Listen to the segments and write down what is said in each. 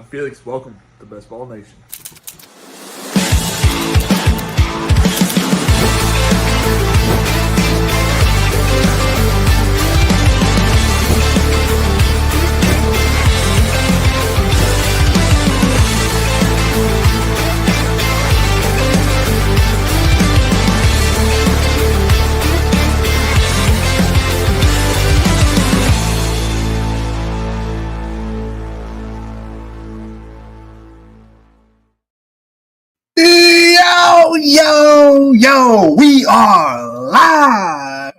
Felix, welcome to Best Ball Nation. Yo, we are live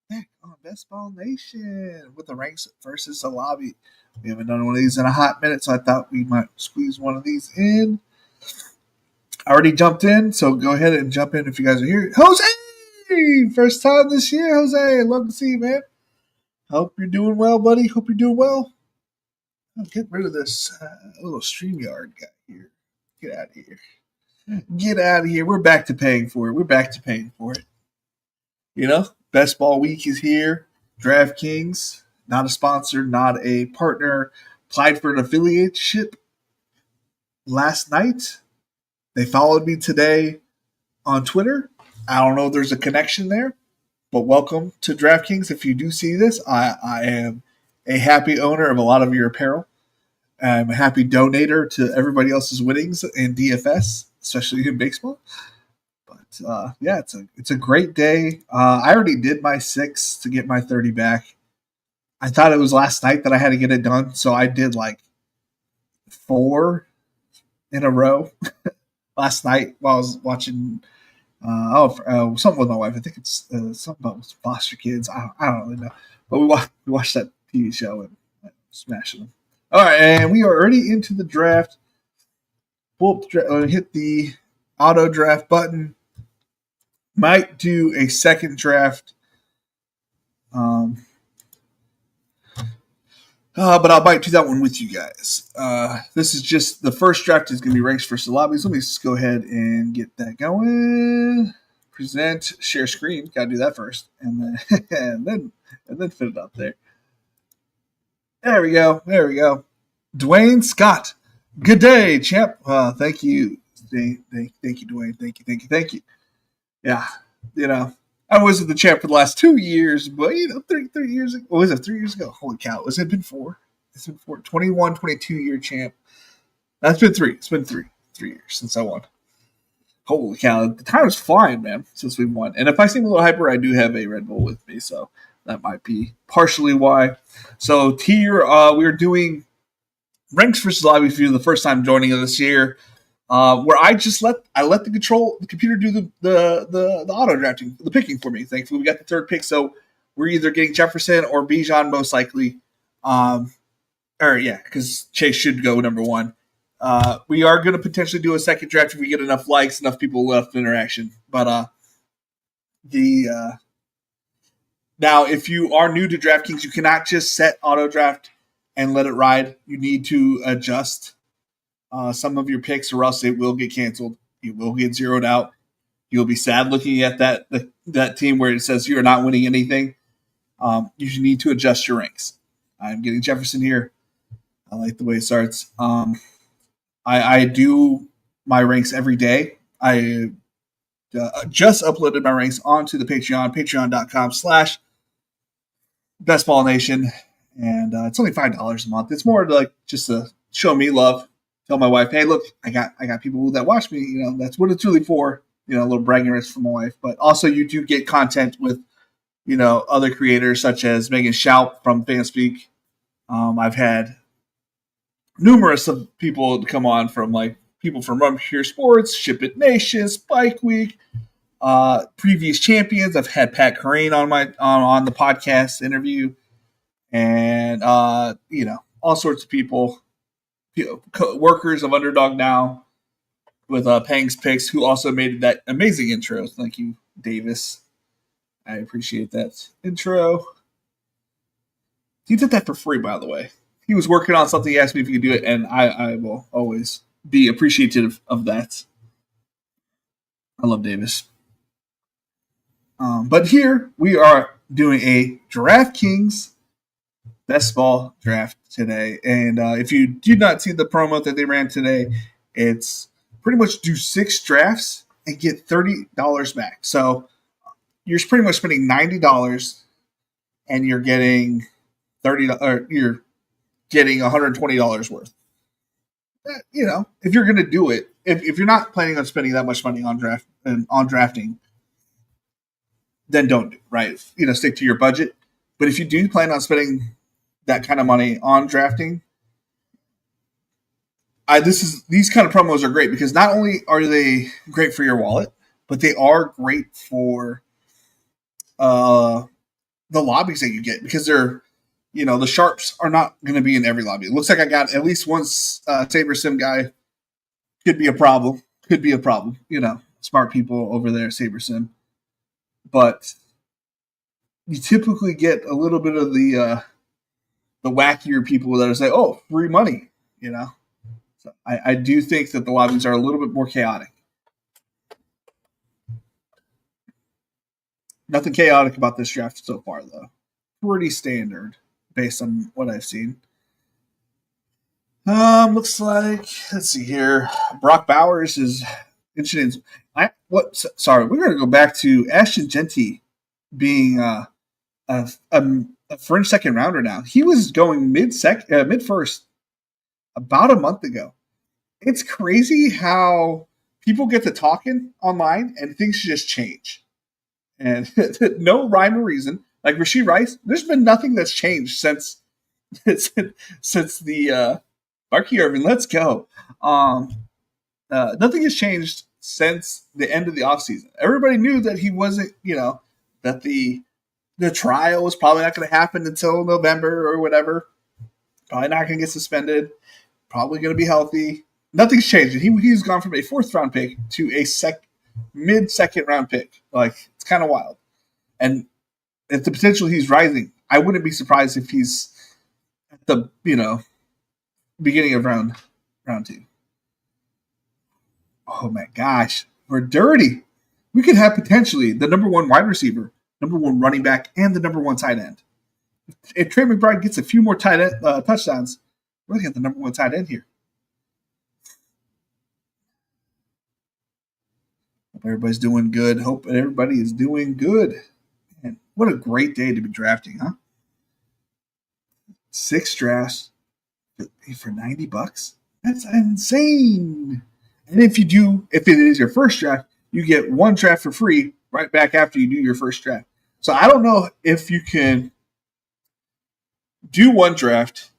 back on Best Ball Nation with the ranks versus the lobby. We haven't done one of these in a hot minute, so I thought we might squeeze one of these in. I already jumped in, so go ahead and jump in if you guys are here. Jose! First time this year, Jose. Love to see you, man. Hope you're doing well, buddy. Hope you're doing well. I'll get rid of this little StreamYard guy here. Get out of here. Get out of here. We're back to paying for it. You know, Best Ball Week is here. DraftKings, not a sponsor, not a partner, applied for an affiliateship last night. They followed me today on Twitter. I don't know if there's a connection there, but welcome to DraftKings. If you do see this, I am a happy owner of a lot of your apparel. I'm a happy donator to everybody else's winnings in DFS, especially in baseball. But yeah, it's a great day. I already did my 6 to get my 30 back. I thought it was last night that I had to get it done, so I did like 4 in a row last night while I was watching something with my wife. I think it's something about foster kids. I don't really know, but we watched that TV show and smashing them. All right, and we are already into the draft. We'll hit the auto draft button. Might do a second draft, but I might do that one with you guys. This is just the first draft is going to be ranks versus lobbies. Let me just go ahead and get that going. Present, share screen. Got to do that first, and then and then fit it up there. There we go. Dwayne Scott. Good day, champ. Thank you. Thank you, Dwayne. Thank you. Yeah, I wasn't the champ for the last 2 years, but 3 years ago. What was it? 3 years ago? Holy cow. Has it been 4? It's been 4. 21, 22-year champ. That's been 3. It's been 3 years since I won. Holy cow. The time is flying, man, since we've won. And if I seem a little hyper, I do have a Red Bull with me, so that might be partially why. So here we are doing ranks versus lobby for you the first time joining us this year, where I just let the computer do the auto drafting, the picking for me. Thankfully, we got the third pick, so we're either getting Jefferson or Bijan most likely. Because Chase should go number 1. We are going to potentially do a second draft if we get enough likes, enough people left interaction. But now, if you are new to DraftKings, you cannot just set auto draft and let it ride. You need to adjust some of your picks, or else it will get canceled. You will get zeroed out. You'll be sad looking at that team where it says you are not winning anything. You need to adjust your ranks. I'm getting Jefferson here. I like the way it starts. I do my ranks every day. I just uploaded my ranks onto the Patreon, patreon.com/bestballnation. And it's only $5 a month. It's more like just to show me love. Tell my wife, hey, look, I got people that watch me. That's what it's really for. A little bragging rights for my wife. But also, you do get content with, other creators such as Megan Shout from Fanspeak. I've had numerous of people come on from people from Run Pure Sports, Ship It Nation, Spike Week, previous champions. I've had Pat Corrine on the podcast interview. And, all sorts of people, workers of Underdog Now with Pang's Picks, who also made that amazing intro. Thank you, Davis. I appreciate that intro. He did that for free, by the way. He was working on something. He asked me if he could do it, and I will always be appreciative of that. I love Davis. But here we are doing a DraftKings best ball draft today. And if you did not see the promo that they ran today, it's pretty much do 6 drafts and get $30 back. So you're pretty much spending $90 and you're getting you're getting $120 worth. If you're going to do it, if you're not planning on spending that much money on drafting, then don't do it, right? Stick to your budget. But if you do plan on spending that kind of money on drafting, these kind of promos are great because not only are they great for your wallet, but they are great for the lobbies that you get because they're, the sharps are not going to be in every lobby. It looks like I got at least one Saber Sim guy. Could be a problem. Smart people over there, Saber Sim. But you typically get a little bit of the wackier people that are saying, "Oh, free money," So I do think that the lobbies are a little bit more chaotic. Nothing chaotic about this draft so far, though. Pretty standard based on what I've seen. Looks like, let's see here. Brock Bowers is interested in. Sorry, we're going to go back to Ashton Genty being a fringe second rounder now. He was going mid first about a month ago. It's crazy how people get to talking online and things just change. And no rhyme or reason. Like Rashid Rice, there's been nothing that's changed since the Marky Irvin. Let's go. Nothing has changed since the end of the offseason. Everybody knew that he wasn't, that the trial was probably not going to happen until November or whatever. Probably not going to get suspended. Probably going to be healthy. Nothing's changed. He's gone from a 4th round pick to a mid-second round pick. Like, it's kind of wild. And if the potential he's rising, I wouldn't be surprised if he's at the, beginning of round 2. Oh my gosh. We're dirty. We could have potentially the number 1 wide receiver, number 1 running back, and the number 1 tight end. If Trey McBride gets a few more tight end touchdowns, we're looking at the number 1 tight end here. Hope everybody's doing good. Hope everybody is doing good. Man, what a great day to be drafting, huh? 6 drafts for $90. That's insane. And if it is your first draft, you get 1 draft for free right back after you do your first draft. So I don't know if you can do 1 draft,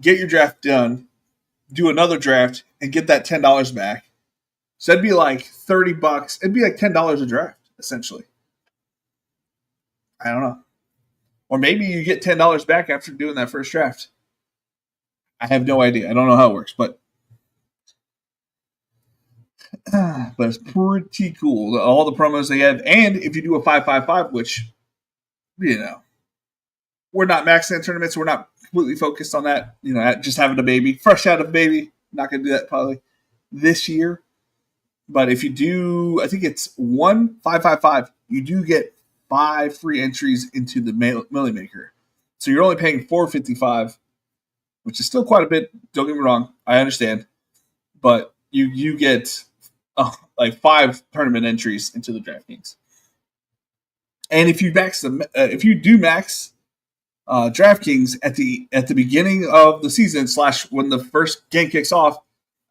get your draft done, do another draft, and get that $10 back. So that'd be like $30. It'd be like $10 a draft, essentially. I don't know. Or maybe you get $10 back after doing that first draft. I have no idea. I don't know how it works, but it's pretty cool. All the promos they have. And if you do a 5-5-5, which, we're not maxing in tournaments. We're not completely focused on that. Just having a baby. Fresh out of a baby. Not going to do that probably this year. But if you do, I think it's 1-5-5-5, you do get 5 free entries into the Millie Maker. So you're only paying $4.55, which is still quite a bit. Don't get me wrong. I understand. But you get like 5 tournament entries into the DraftKings. And if you do max DraftKings at the beginning of the season / when the first game kicks off,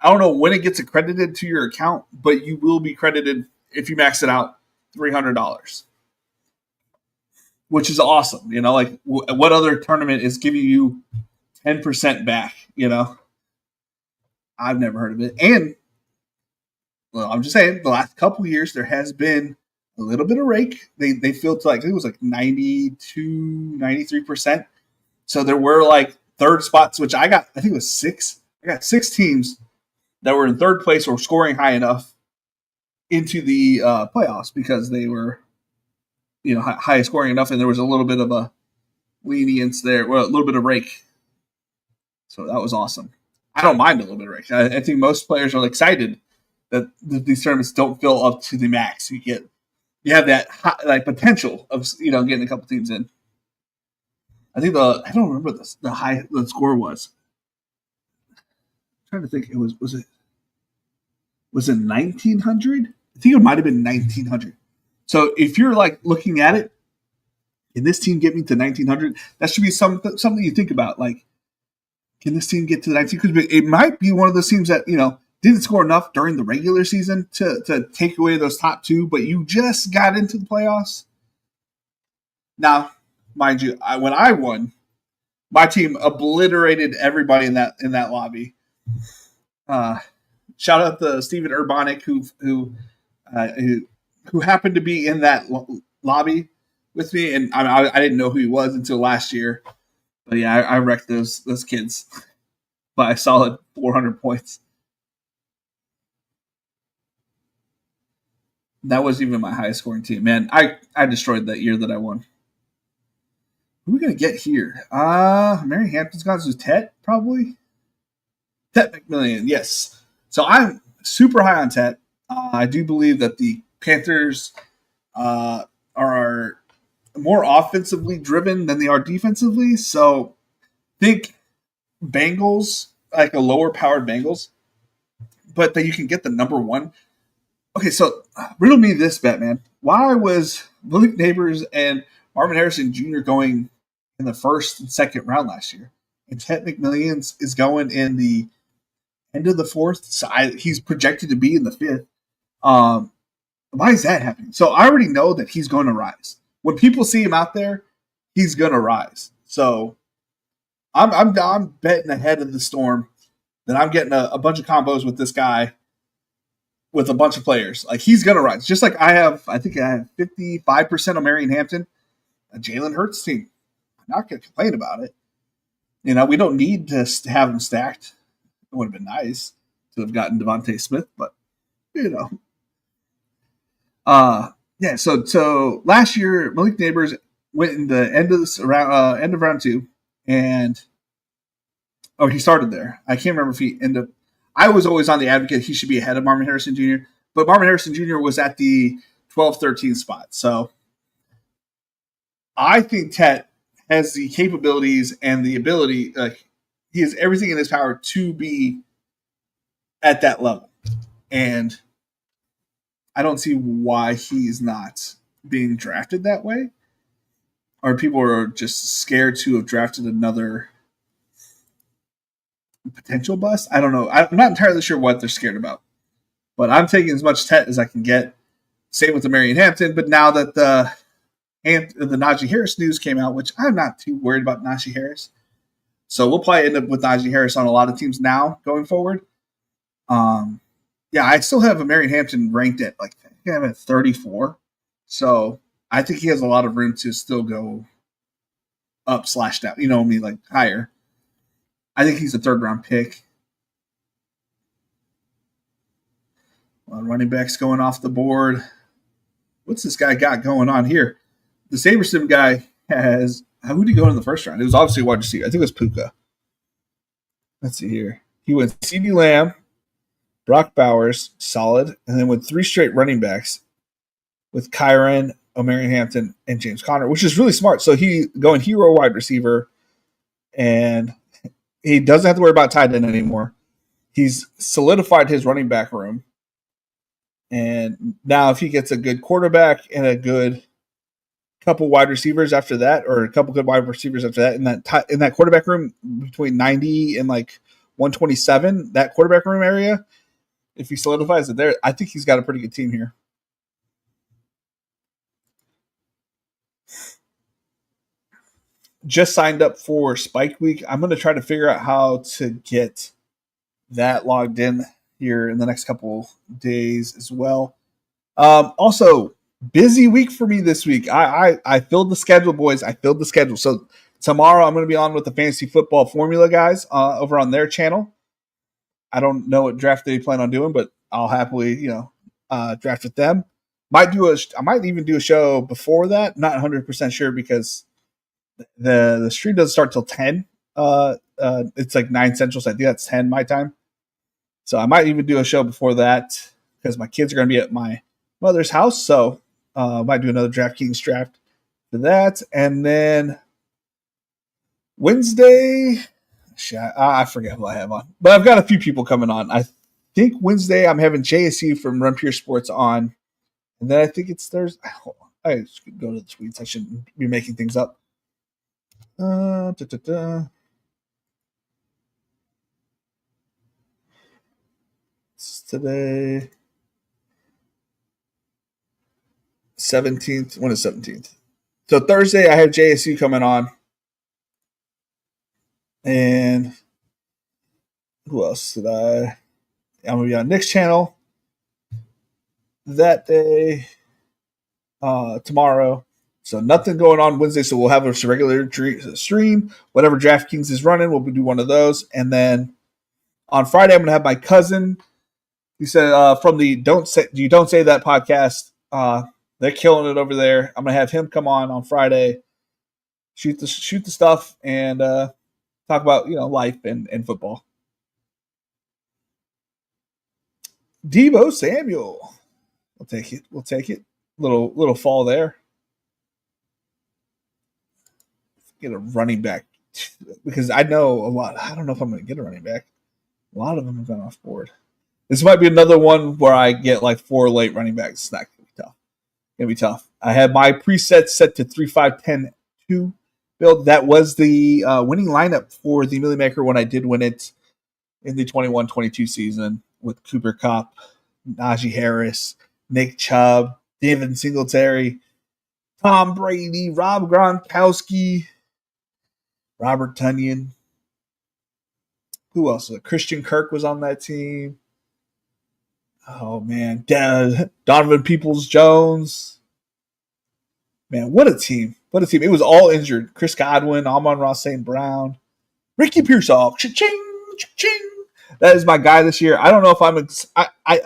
I don't know when it gets accredited to your account, but you will be credited if you max it out $300, which is awesome. Like what other tournament is giving you 10% back? I've never heard of it. And I'm just saying, the last couple of years there has been a little bit of rake. They feel to like, I think it was like 92, 93%. So there were like third spots, which I think it was 6. I got 6 teams that were in third place or scoring high enough into the playoffs because they were, high scoring enough, and there was a little bit of a lenience there, well, a little bit of rake. So that was awesome. I don't mind a little bit of rake. I think most players are excited that these tournaments don't fill up to the max. You have that potential of getting a couple teams in. I think I don't remember the score was. I'm trying to think, was it 1900? I think it might have been 1900. So if you're like looking at it, can this team get me to 1900? That should be something you think about. Like, can this team get to the 19? Because it might be one of those teams that didn't score enough during the regular season to take away those top two, but you just got into the playoffs. Now, mind you, when I won, my team obliterated everybody in that lobby. Shout out to Steven Urbanic who happened to be in that lobby with me, and I didn't know who he was until last year. But yeah, I wrecked those kids by a solid 400 points. That wasn't even my highest scoring team, man. I destroyed that year that I won. Who are we gonna get here? Mary Hampton's got his Tet, probably. Tet McMillian, yes. So I'm super high on Tet. I do believe that the Panthers are more offensively driven than they are defensively. So think Bengals, like a lower powered Bengals, but that you can get the number one. Okay, so riddle me this, Batman. Why was Malik Neighbors and Marvin Harrison Jr. going in the first and second round last year, and Tet McMillian is going in the end of the fourth? So he's projected to be in the fifth. Why is that happening? So I already know that he's going to rise. When people see him out there, he's going to rise. So I'm betting ahead of the storm that I'm getting a bunch of combos with this guy with a bunch of players. Like, he's going to rise. Just like I think I have 55% on Marion Hampton, a Jalen Hurts team. I'm not going to complain about it. We don't need to have him stacked. It would have been nice to have gotten Devontae Smith, but yeah. So last year, Malik Neighbors went in the end of round two, and he started there. I can't remember if he ended up. I was always on the advocate he should be ahead of Marvin Harrison Jr., but Marvin Harrison Jr. was at the 12-13 spot. So I think Tet has the capabilities and the ability. He has everything in his power to be at that level, and I don't see why he's not being drafted that way. Or people are just scared to have drafted another potential bust. I don't know. I'm not entirely sure what they're scared about. But I'm taking as much Tet as I can get. Same with the Marion Hampton. But now that the Najee Harris news came out, which I'm not too worried about Najee Harris. So we'll probably end up with Najee Harris on a lot of teams now going forward. Yeah, I still have a Marion Hampton ranked at I have at 34. So I think he has a lot of room to still go up / down. Higher. I think he's a third round pick. Running backs going off the board. What's this guy got going on here? The Sabersim guy has. Who did he go in the first round? It was obviously wide receiver. I think it was Puka. Let's see here. He went CeeDee Lamb, Brock Bowers, solid, and then with 3 straight running backs with Kyron, O'Marion Hampton, and James Conner, which is really smart. So he going hero wide receiver, and he doesn't have to worry about tight end anymore. He's solidified his running back room. And now if he gets a good quarterback and a good couple wide receivers after that, or a couple good wide receivers after that, in that quarterback room between 90 and 127, that quarterback room area, if he solidifies it there, I think he's got a pretty good team here. Just signed up for Spike Week. I'm going to try to figure out how to get that logged in here in the next couple days as well. Also, busy week for me this week. I filled the schedule, boys. I filled the schedule. So tomorrow I'm going to be on with the Fantasy Football Formula guys over on their channel. I don't know what draft they plan on doing, but I'll happily, draft with them. I might even do a show before that. Not 100% sure because the stream doesn't start till 10. It's 9 Central, so I think that's 10 my time. So I might even do a show before that because my kids are going to be at my mother's house. So I might do another DraftKings draft for that. And then Wednesday, I forget who I have on, but I've got a few people coming on. I think Wednesday I'm having JSU from Run Pure Sports on, and then I think it's Thursday. Hold on. I just go to the tweets. I shouldn't be making things up. Da, da, da. It's today 17th. When is 17th? So Thursday I have JSU coming on, and who else did I? I'm gonna be on Nick's channel that day. Tomorrow. So nothing going on Wednesday. So we'll have a regular stream. Whatever DraftKings is running, we'll do one of those. And then on Friday, I'm going to have my cousin. He said from the Don't Say That podcast. They're killing it over there. I'm going to have him come on Friday, shoot the stuff, and talk about life and football. Deebo Samuel, we'll take it. We'll take it. Little fall there. Get a running back because I know a lot. I don't know if I'm going to get a running back. A lot of them have gone off board. This might be another one where I get like 4 late running backs. It's not going to be tough. Going to be tough. I had my preset set to 3-5-10-2 build. That was the winning lineup for the Millie Maker when I did win it in the 21-22 season with Cooper Kupp, Najee Harris, Nick Chubb, David Singletary, Tom Brady, Rob Gronkowski, Robert Tonyan. Who else? Christian Kirk was on that team. Oh, man. Donovan Peoples-Jones. Man, what a team. What a team. It was all injured. Chris Godwin, Amon-Ra St. Brown, Ricky Pearsall. Cha-ching, cha-ching. That is my guy this year. I don't know if I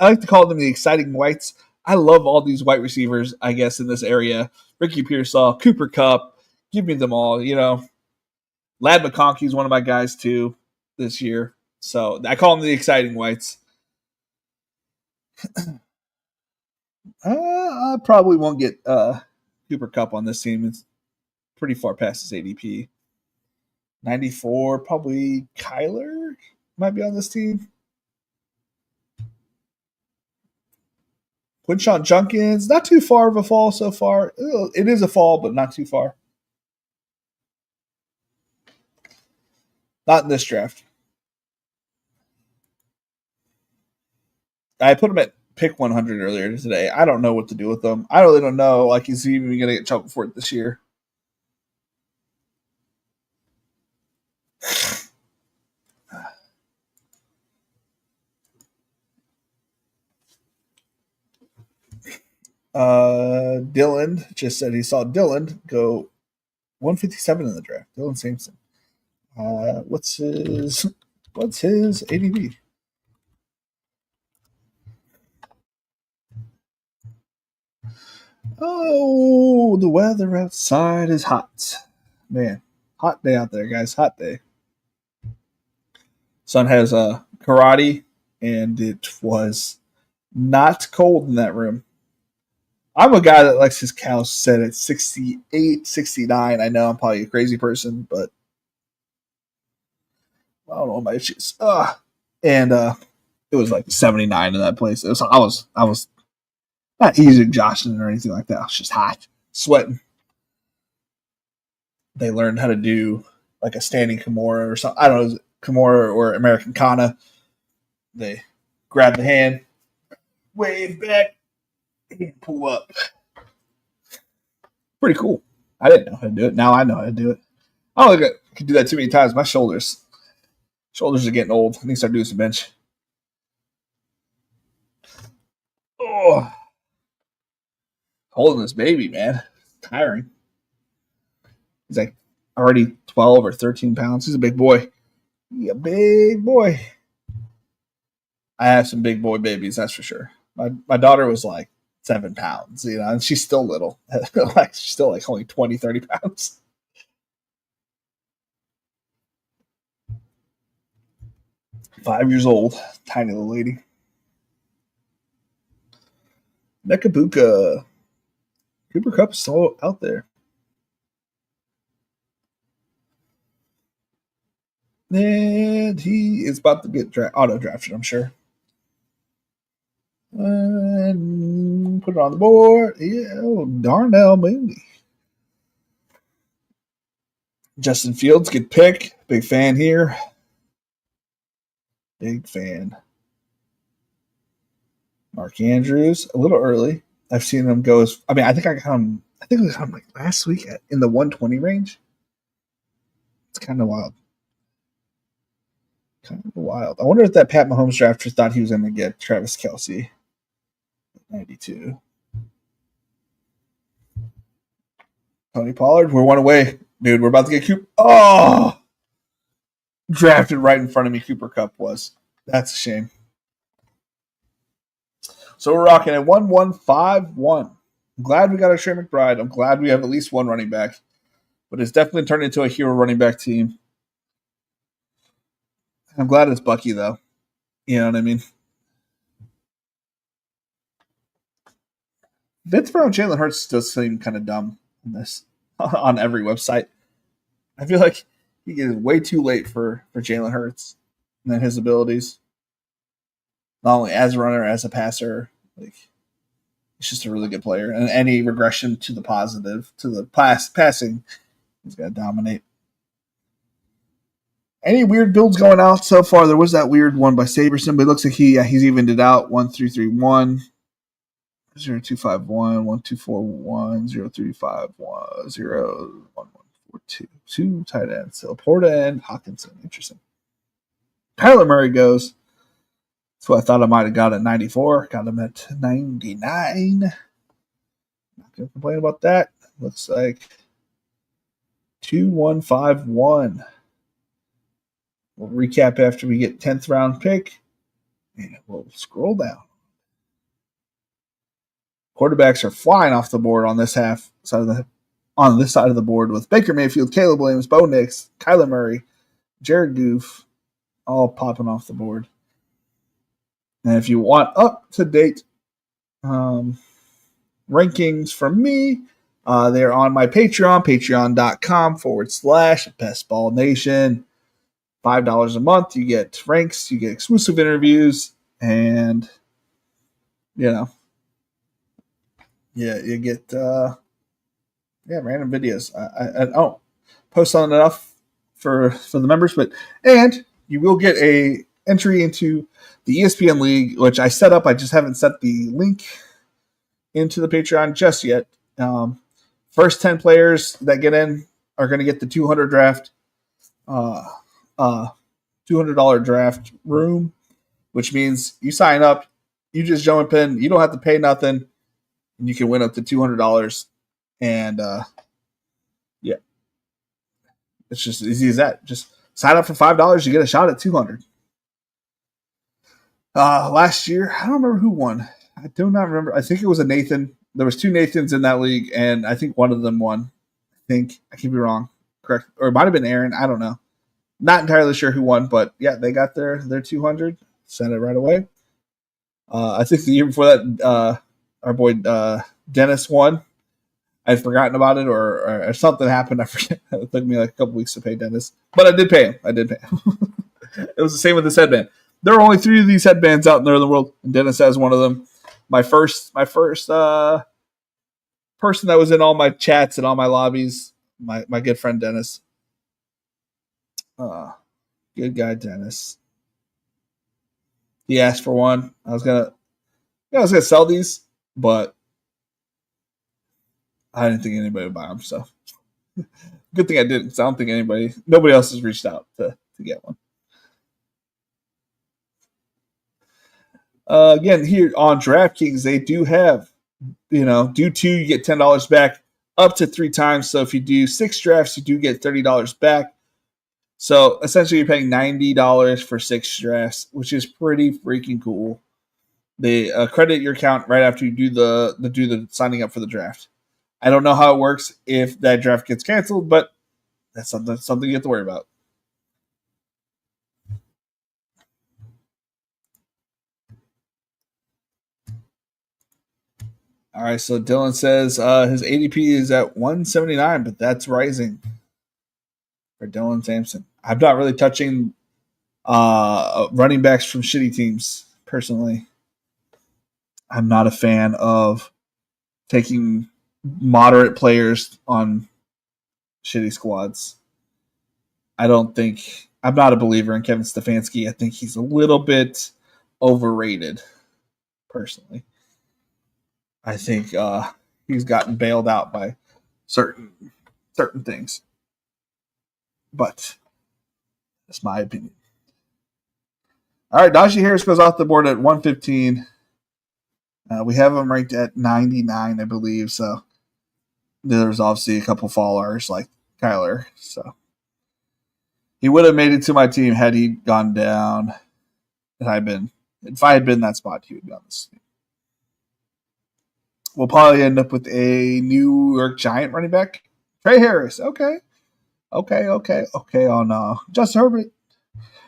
like to call them the exciting whites. I love all these white receivers, I guess, in this area. Ricky Pearsall, Cooper Kupp. Give me them all, Lad McConkey is one of my guys, too, this year. So I call them the exciting whites. I probably won't get Cooper Kupp on this team. It's pretty far past his ADP. 94, probably Kyler might be on this team. Quinshawn Junkins, not too far of a fall so far. It is a fall, but not too far. Not in this draft. I put him at pick 100 earlier today. I don't know what to do with them. I really don't know. Like, is he even going to get chopped for it this year? Dylan just said he saw Dylan go 157 in the draft. Dylan Sampson. What's his ADP? Oh, the weather outside is hot. Man, hot day out there, guys. Hot day. Son has karate, and it was not cold in that room. I'm a guy that likes his cows set at 68, 69. I know I'm probably a crazy person, but I don't know my issues. And it was like 79 in that place. I was not easy joshing or anything like that. I was just hot, sweating. They learned how to do like a standing Kimura or something. I don't know, Kimura or American Kana. They grab the hand, wave back, and pull up. Pretty cool. I didn't know how to do it. Now I know how to do it. I don't think I could do that too many times. My shoulders are getting old. I need to start doing some bench. Oh, holding this baby, man. It's tiring. He's like already 12 or 13 pounds. He's a big boy. He's a big boy. I have some big boy babies, that's for sure. My daughter was like 7 pounds, and she's still little. She's still like only 20, 30 pounds. Five years old. Tiny little lady. Nekabuka. Cooper Kupp is still out there. And he is about to get auto drafted, I'm sure. And put it on the board. Yeah, Darnell Mooney. Justin Fields get pick. Big fan here. Big fan. Mark Andrews, a little early. I've seen him go as. I mean, I think I got him. I think it was like last week in the 120 range. It's kind of wild. Kind of wild. I wonder if that Pat Mahomes drafter thought he was going to get Travis Kelce. 92. Tony Pollard, we're one away. Dude, we're about to get Cooper. Oh! Drafted right in front of me, Cooper Kupp was. That's a shame. So we're rocking at 1-1-5-1. I'm glad we got a Trey McBride. I'm glad we have at least one running back. But it's definitely turned into a hero running back team. I'm glad it's Bucky, though. You know what I mean? Vince Brown, Jalen Hurts does seem kind of dumb in this on every website. I feel like he is way too late for Jalen Hurts and his abilities. Not only as a runner, as a passer. Like, he's just a really good player. And any regression to the positive, to the passing, he's got to dominate. Any weird builds going out so far? There was that weird one by Saberson, but it looks like he's evened it out. 1-3-3-1. 0-2-5-1, 1-2-4-1, 0-3-5-1, 0-1-1-4-2. Two tight ends. So Porta and Hawkinson. Interesting. Kyler Murray goes. That's what I thought I might have got at 94. Got him at 99. Not going to complain about that. Looks like 2-1-5-1. We'll recap after we get 10th round pick. And we'll scroll down. Quarterbacks are flying off the board on this side of the board with Baker Mayfield, Caleb Williams, Bo Nix, Kyler Murray, Jared Goff, all popping off the board. And if you want up-to-date rankings from me, they're on my Patreon, patreon.com/bestballnation. $5 a month. You get ranks, you get exclusive interviews, and, you know, yeah, you get random videos. I don't post on enough for the members, and you will get a entry into the ESPN League, which I set up. I just haven't set the link into the Patreon just yet. First 10 players that get in are going to get the $200 draft room, which means you sign up, you just jump in, you don't have to pay nothing. And you can win up to $200, and it's just as easy as that. Just sign up for $5, you get a shot at $200. Last year, I don't remember who won. I do not remember. I think it was a Nathan. There was two Nathans in that league, and I think one of them won. I could be wrong. Correct, or it might have been Aaron. I don't know. Not entirely sure who won, but yeah, they got their 200. Sent it right away. I think the year before that. Our boy Dennis won. I'd forgotten about it, or something happened. I forget. It took me like a couple weeks to pay Dennis, but I did pay him. It was the same with this headband. There are only 3 of these headbands out there in the world, and Dennis has one of them. My first person that was in all my chats and all my lobbies. My good friend Dennis. Good guy Dennis. He asked for one. I was gonna sell these. But I didn't think anybody would buy them, so good thing I didn't, because I don't think nobody else has reached out to get one. Again, here on DraftKings, they do have, do 2, you get $10 back up to 3 times. So if you do 6 drafts, you do get $30 back. So essentially, you're paying $90 for 6 drafts, which is pretty freaking cool. They credit your account right after you do the signing up for the draft. I don't know how it works if that draft gets canceled, but that's something you have to worry about. All right, so Dylan says his ADP is at 179, but that's rising for Dylan Sampson. I'm not really touching running backs from shitty teams personally. I'm not a fan of taking moderate players on shitty squads. I'm not a believer in Kevin Stefanski. I think he's a little bit overrated, personally. I think he's gotten bailed out by certain things, but that's my opinion. All right, Najee Harris goes off the board at 115. We have him ranked at 99, I believe. So there's obviously a couple fallers like Kyler. So he would have made it to my team had he gone down. If I had been that spot, he would be on this team. We'll probably end up with a New York Giant running back, Trey Harris. Okay. On Justin Herbert.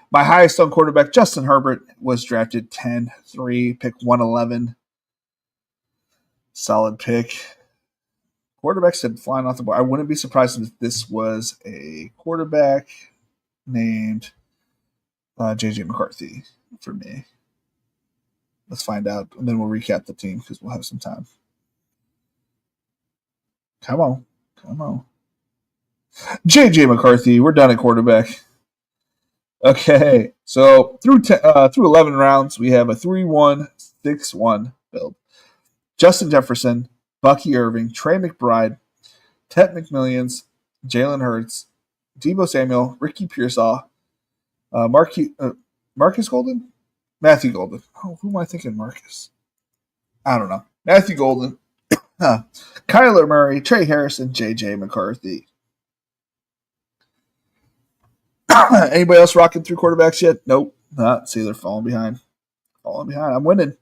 My highest on quarterback, Justin Herbert, was drafted 10-3, pick 111. Solid pick. Quarterbacks had flying off the board. I wouldn't be surprised if this was a quarterback named J.J. McCarthy for me. Let's find out, and then we'll recap the team because we'll have some time. Come on. J.J. McCarthy, we're done at quarterback. Okay, so through 11 rounds, we have a 3-1-6-1 build. Justin Jefferson, Bucky Irving, Trey McBride, Ted McMillions, Jalen Hurts, Deebo Samuel, Ricky Pearsall, Marcus Golden? Matthew Golden. Oh, who am I thinking Marcus? I don't know. Matthew Golden, Kyler Murray, Trey Harrison, J.J. McCarthy. Anybody else rocking through quarterbacks yet? Nope. Not. See, they're falling behind. I'm winning.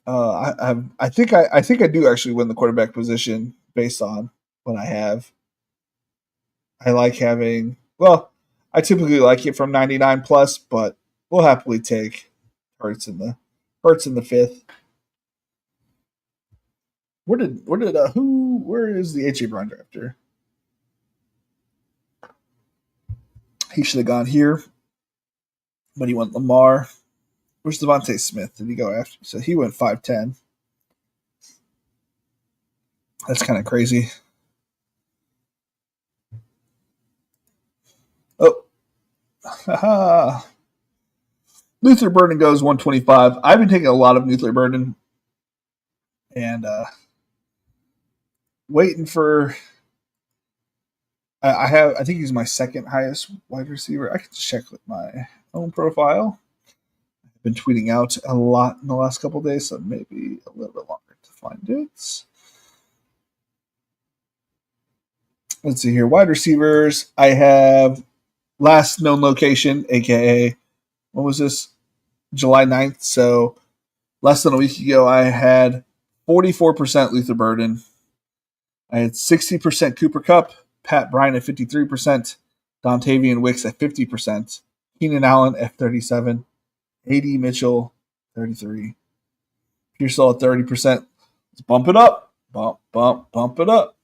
I think I do actually win the quarterback position based on what I have. I like having. Well, I typically like it from 99 plus, but we'll happily take Hurts in the fifth. Where is the AJ Brown drafter? He should have gone here, but he went Lamar. Where's Devontae Smith? Did he go after? So he went 5'10". That's kind of crazy. Oh. Luther Burden goes 125. I've been taking a lot of Luther Burden and waiting for. I think he's my second highest wide receiver. I can check with my own profile. I've been tweeting out a lot in the last couple of days, so maybe a little bit longer to find it. Let's see here. Wide receivers. I have last known location, aka what was this? July 9th. So less than a week ago, I had 44% Luther Burden. I had 60% Cooper Kupp, Pat Bryant at 53%, Dontavian Wicks at 50%, Keenan Allen at 37%, A.D. Mitchell 33%, Pearsall at 30%. Let's bump it up. Bump it up.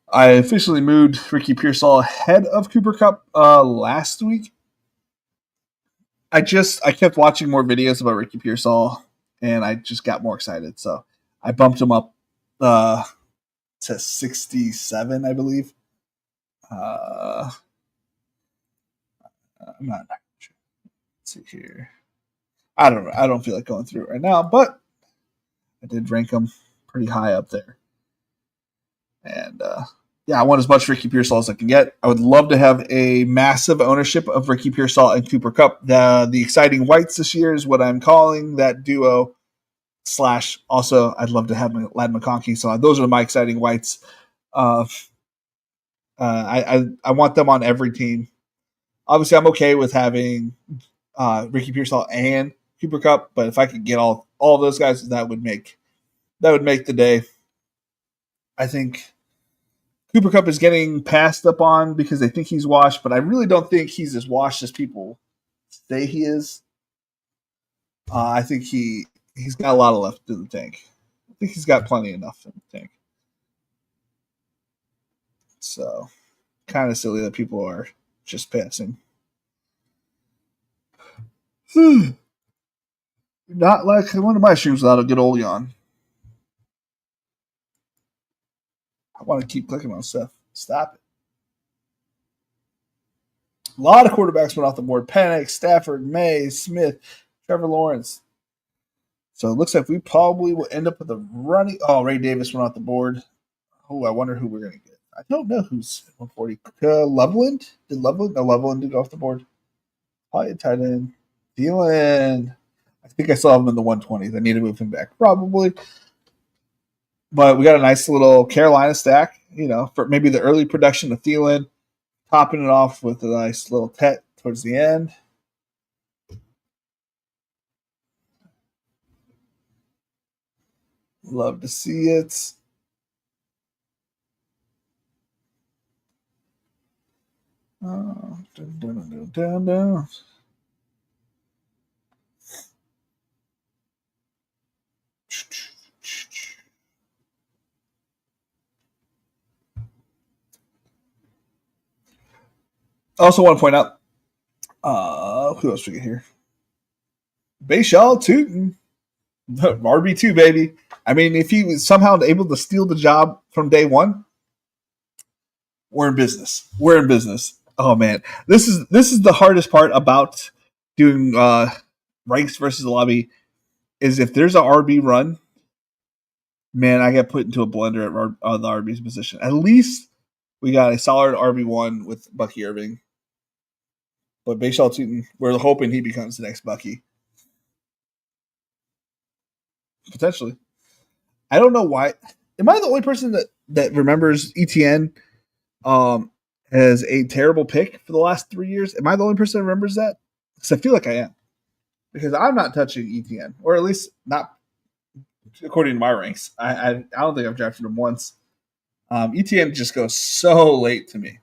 I officially moved Ricky Pearsall ahead of Cooper Kupp last week. I kept watching more videos about Ricky Pearsall, and I just got more excited. So I bumped him up to 67, I believe. I'm not sure. Let's see here. I don't know. I don't feel like going through it right now, but I did rank him pretty high up there. And I want as much Ricky Pearsall as I can get. I would love to have a massive ownership of Ricky Pearsall and Cooper Kupp. The exciting whites this year is what I'm calling that duo. / also, I'd love to have Ladd McConkey. So those are my exciting whites. I want them on every team. Obviously, I'm okay with having Ricky Pearsall and Cooper Kupp, but if I could get all of those guys, that would make the day. I think Cooper Kupp is getting passed up on because they think he's washed, but I really don't think he's as washed as people say he is. I think he's got a lot of left in the tank. I think he's got plenty enough in the tank. So kind of silly that people are just passing. Not like one of my streams without a good old yawn. I want to keep clicking on stuff. Stop it. A lot of quarterbacks went off the board. Penix, Stafford, May, Smith, Trevor Lawrence. So it looks like we probably will end up with a running. Oh, Ray Davis went off the board. Oh, I wonder who we're going to get. I don't know who's 140. Loveland? Did Loveland? No, Loveland did go off the board. Probably tight end. Thielen. I think I still have him in the 120s. I need to move him back, probably. But we got a nice little Carolina stack, for maybe the early production of Thielen, topping it off with a nice little Tet towards the end. Love to see it. Down. I also want to point out, who else we get here? Bayshaw Tootin. RB2, baby. I mean, if he was somehow able to steal the job from day one, we're in business. We're in business. Oh man, this is the hardest part about doing ranks versus the lobby is if there's a RB run, man, I get put into a blender at the RB's position. At least we got a solid RB1 with Bucky Irving. But Bayshaw Tootin, we're hoping he becomes the next Bucky. Potentially. I don't know why. Am I the only person that remembers ETN as a terrible pick for the last 3 years? Am I the only person that remembers that? Because I feel like I am. Because I'm not touching ETN, or at least not according to my ranks. I don't think I've drafted him once. ETN just goes so late to me.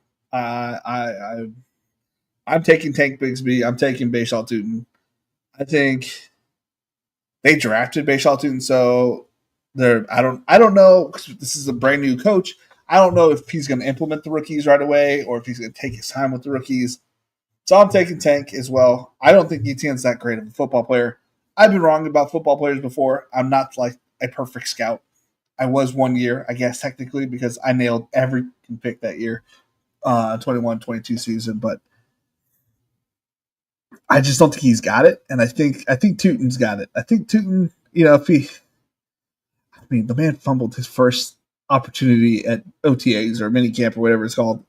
I'm taking Tank Bigsby. I'm taking Bayshaw Tootin. I think they drafted Bayshaw Tootin, so I don't know, because this is a brand new coach. I don't know if he's going to implement the rookies right away or if he's going to take his time with the rookies. So I'm taking Tank as well. I don't think ETN's that great of a football player. I've been wrong about football players before. I'm not like a perfect scout. I was 1 year, I guess, technically, because I nailed every pick that year, 21-22 season. But I just don't think he's got it. And I think Tootin's got it. I think Tootin, the man fumbled his first opportunity at OTAs or minicamp or whatever it's called.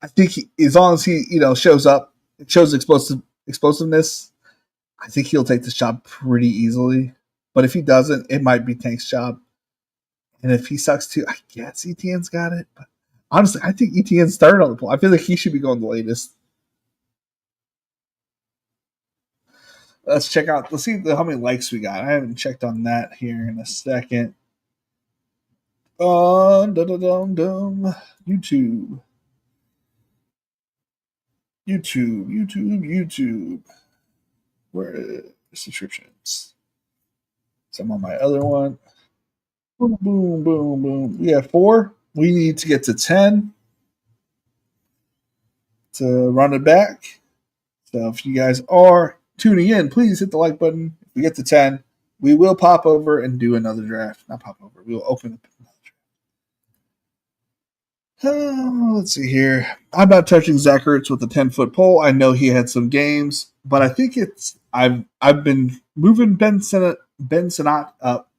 I think as long as he, shows up, shows explosiveness, I think he'll take this job pretty easily. But if he doesn't, it might be Tank's job. And if he sucks too, I guess ETN's got it. But honestly, I think ETN's third on the poll. I feel like he should be going the latest. Let's check out. Let's see how many likes we got. I haven't checked on that here in a second. YouTube. Where are subscriptions? Some on my other one. Boom, boom, boom, boom. We have 4. We need to get to 10 to run it back. So if you guys are tuning in, please hit the like button. If we get to 10, we will pop over and do another draft. Not pop over. We will open up another draft. Let's see here. I'm not touching Zach Ertz with a 10-foot pole. I know he had some games, but I think I've been moving Ben Sinnott up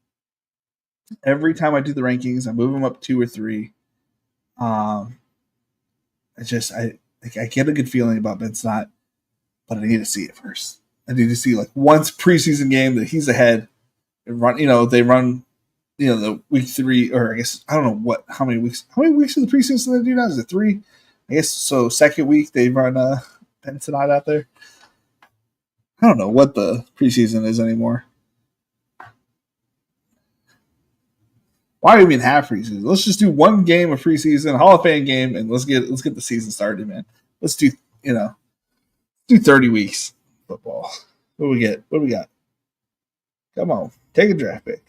every time I do the rankings. I move him up 2 or 3. I get a good feeling about Ben Sinnott, but I need to see it first. I need to see like once preseason game that he's ahead and run. They run, the week 3, or I guess I don't know how many weeks of the preseason they do now? Is it 3? I guess so. Second week they run Ben Sinnott out there. I don't know what the preseason is anymore. Why do we even have preseason? Let's just do one game of preseason, Hall of Fame game, and let's get the season started, man. Let's do 30 weeks football. What do we get? What do we got? Come on, take a draft pick.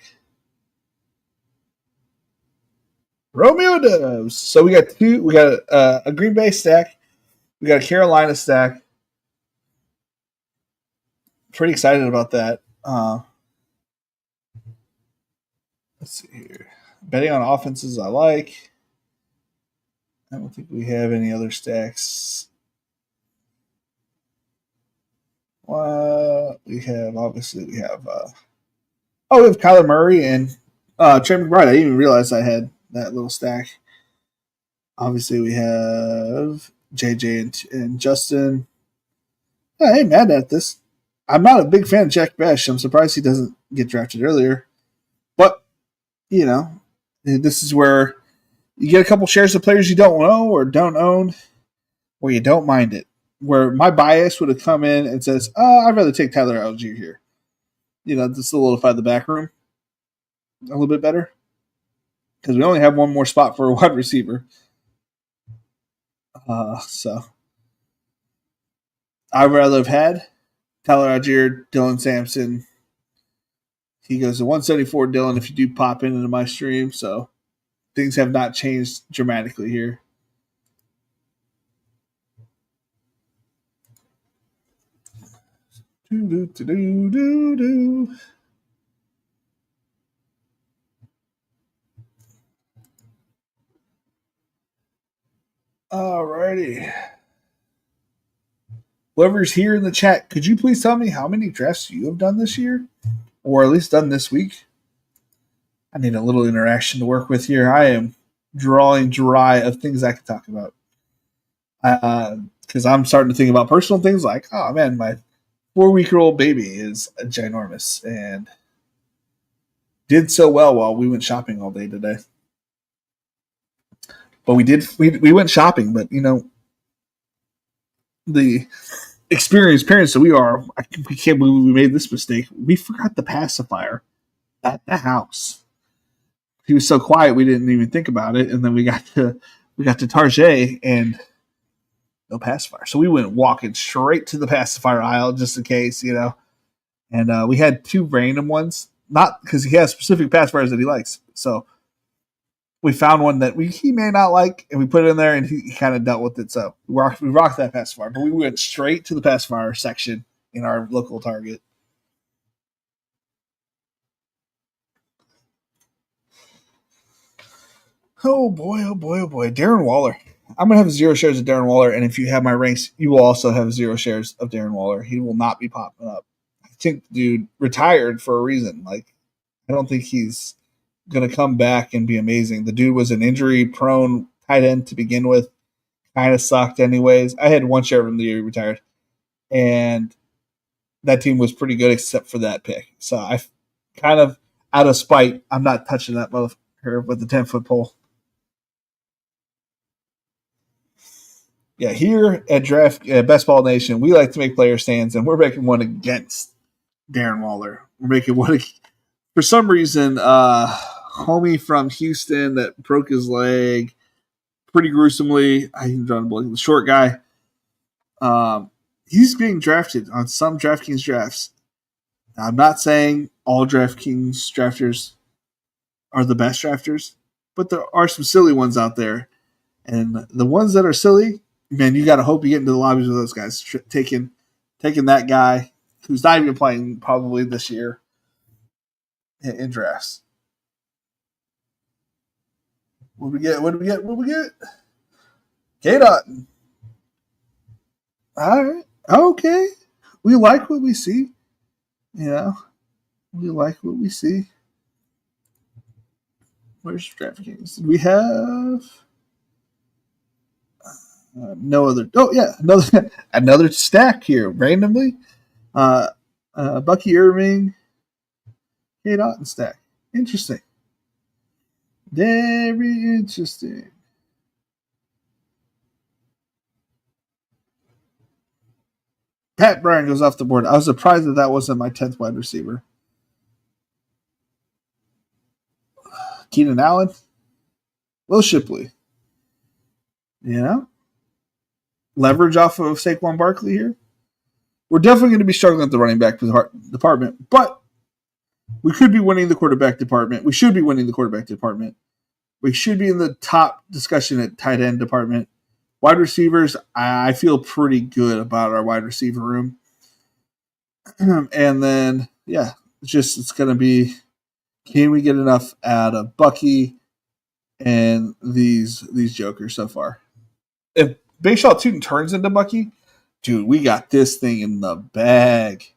Romeo does. So we got two. We got a Green Bay stack. We got a Carolina stack. Pretty excited about that. Let's see here. Betting on offenses I like. I don't think we have any other stacks. We have we have we have Kyler Murray and Trey McBride. I didn't even realize I had that little stack. Obviously, we have JJ and Justin. I ain't mad at this. I'm not a big fan of Jack Besh. I'm surprised he doesn't get drafted earlier. But, this is where you get a couple shares of players you don't know or don't own, where you don't mind it. Where my bias would have come in and says, I'd rather take Tyler Algier here. Just to solidify the back room a little bit better. Because we only have one more spot for a wide receiver. So I'd rather have had Tyler Algier, Dylan Sampson. He goes to 174, Dylan, if you do pop into my stream. So things have not changed dramatically here. Alrighty. Whoever's here in the chat, could you please tell me how many drafts you have done this year? Or at least done this week? I need a little interaction to work with here. I am drawing dry of things I could talk about. Because I'm starting to think about personal things like, oh man, my 4-week-old baby is ginormous and did so well while we went shopping all day today. But we went shopping, but the experienced parents that we are, we can't believe we made this mistake. We forgot the pacifier at the house. He was so quiet we didn't even think about it, and then we got to Target and no pacifier. So we went walking straight to the pacifier aisle just in case, And we had 2 random ones, not because he has specific pacifiers that he likes. So we found one that he may not like, and we put it in there, and he kind of dealt with it. So we rocked that pacifier, but we went straight to the pacifier section in our local Target. Oh boy, oh boy, oh boy. Darren Waller. I'm going to have 0 shares of Darren Waller, and if you have my ranks, you will also have 0 shares of Darren Waller. He will not be popping up. I think the dude retired for a reason. I don't think he's going to come back and be amazing. The dude was an injury-prone tight end to begin with. Kind of sucked anyways. I had 1 share of him the year he retired, and that team was pretty good except for that pick. So I kind of, out of spite, I'm not touching that motherfucker with the 10-foot pole. Yeah, here at Best Ball Nation, we like to make player stands, and we're making one against Darren Waller. We're making one for some reason. Homie from Houston that broke his leg pretty gruesomely. I'm drawing a blank. The short guy. He's being drafted on some DraftKings drafts. Now, I'm not saying all DraftKings drafters are the best drafters, but there are some silly ones out there, and the ones that are silly, man, you got to hope you get into the lobbies with those guys. Taking that guy who's not even playing probably this year in drafts. What do we get? K-Dot. All right. Okay. We like what we see. We like what we see. Where's DraftKings? We have no other. Oh yeah, another stack here randomly. Bucky Irving, K-Dot and stack. Interesting. Very interesting. Pat Bryant goes off the board. I was surprised that wasn't my 10th wide receiver. Keenan Allen, Will Shipley. Leverage off of Saquon Barkley here. We're definitely going to be struggling at the running back department, but we could be winning the quarterback department. We should be winning the quarterback department. We should be in the top discussion at tight end department. Wide receivers, I feel pretty good about our wide receiver room. And then, yeah, it's going to be, can we get enough out of Bucky and these jokers so far? If Bayshaw Tootin turns into Bucky, dude, we got this thing in the bag.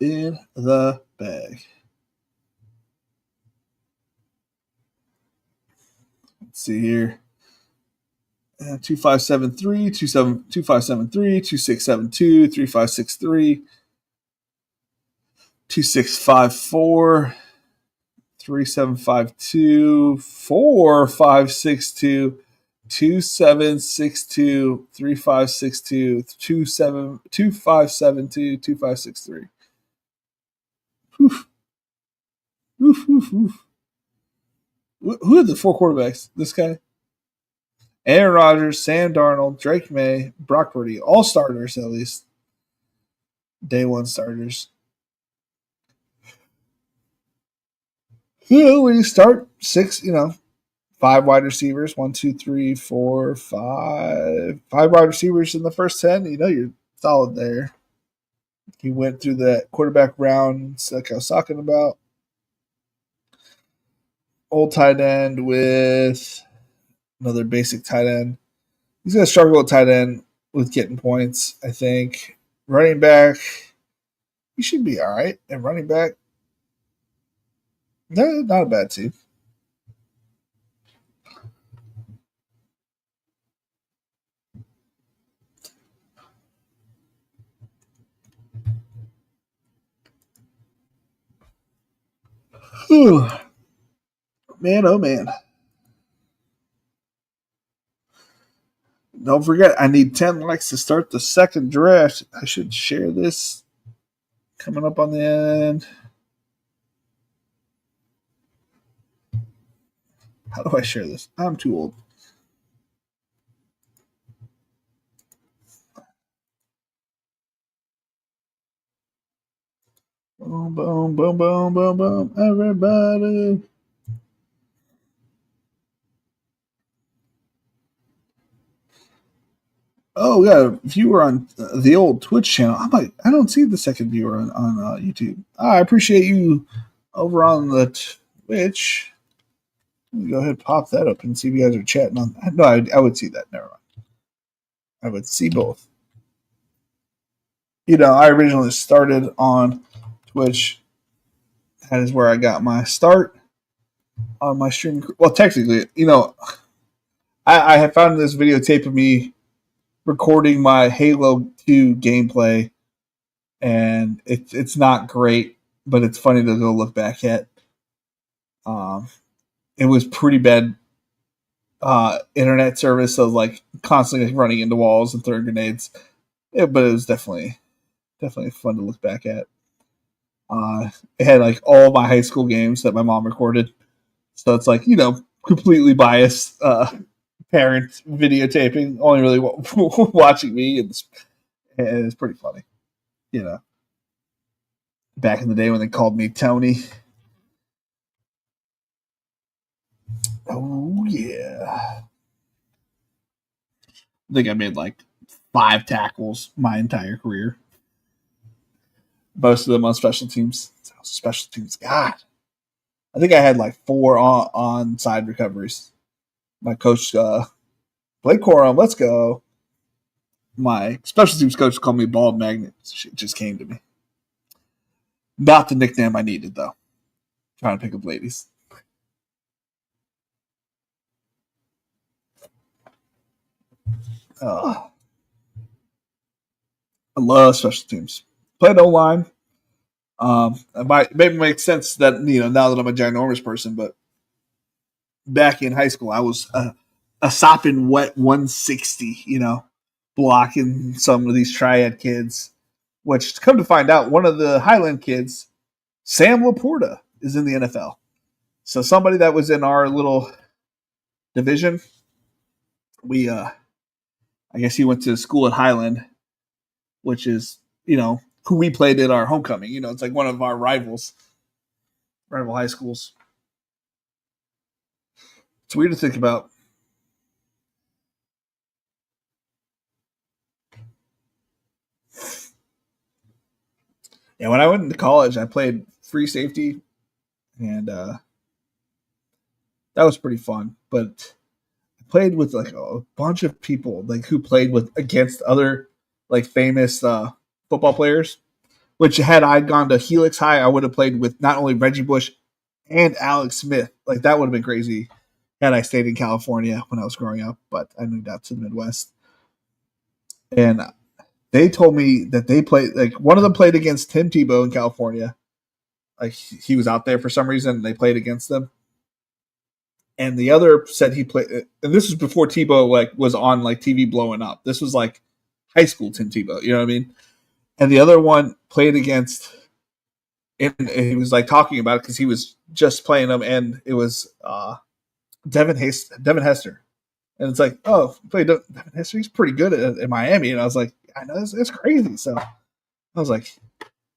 In the bag. Let's see here. 2573, 2573, 2672, 3563, 2654, 3752, 4562, 2762, 3562, 2572, 2563. Oof. Oof, oof, oof. Who are the four quarterbacks? This guy? Aaron Rodgers, Sam Darnold, Drake May, Brock Purdy, all starters at least. Day one starters. When you start six, 5 wide receivers, 1, 2, 3, 4, 5. 5 wide receivers in the first 10, you're solid there. He went through that quarterback rounds like I was talking about. Old tight end with another basic tight end. He's going to struggle at tight end with getting points, I think. Running back, he should be all right. And running back, no, not a bad team. Whew. Man, oh man. Don't forget, I need 10 likes to start the second draft. I should share this coming up on the end. How do I share this? I'm too old. Boom, boom, boom, boom, boom, boom. Everybody. Oh, we got a viewer on the old Twitch channel. I don't see the second viewer on YouTube. I appreciate you over on the Twitch. Let me go ahead and pop that up and see if you guys are chatting on. No, I would see that. Never mind. I would see both. I originally started on Twitch. That is where I got my start on my stream. Well, technically, I have found this videotape of me recording my Halo 2 gameplay, and it's not great, but it's funny to go look back at. It was pretty bad internet service, so like constantly running into walls and throwing grenades. But it was definitely fun to look back at. It had like all my high school games that my mom recorded, so it's like completely biased parent videotaping, only really watching me, and it's pretty funny. Back in the day when they called me Tony. Oh yeah. I think I made like 5 tackles my entire career. Most of them on special teams. Special teams, God. I think I had like 4 on side recoveries. My coach, Blake Corum, let's go. My special teams coach called me Bald Magnet. Shit just came to me. Not the nickname I needed, though. Trying to pick up ladies. I love special teams. Played O-line. It might maybe make sense that now that I'm a ginormous person, but back in high school I was a sopping wet 160. Blocking some of these triad kids. Which, come to find out, one of the Highland kids, Sam Laporta, is in the NFL. So somebody that was in our little division, I guess he went to school at Highland, which is who we played at our homecoming. It's like one of our rival high schools. It's weird to think about. Yeah, when I went into college, I played free safety, and that was pretty fun. But I played with like a bunch of people like who played with against other like famous football players. Which had I gone to Helix High, I would have played with not only Reggie Bush and Alex Smith. Like that would have been crazy had I stayed in California when I was growing up. But I moved out to the Midwest, and they told me that they played like one of them played against Tim Tebow in California. Like he was out there for some reason, and they played against them. And the other said he played, and this was before Tebow like was on like TV blowing up. This was like high school Tim Tebow, you know what I mean? And the other one played against, and he was like talking about it because he was just playing them, and it was Devin Hester, and it's like, oh, played Devin Hester. He's pretty good at Miami, and I was like, I know it's crazy. So I was like,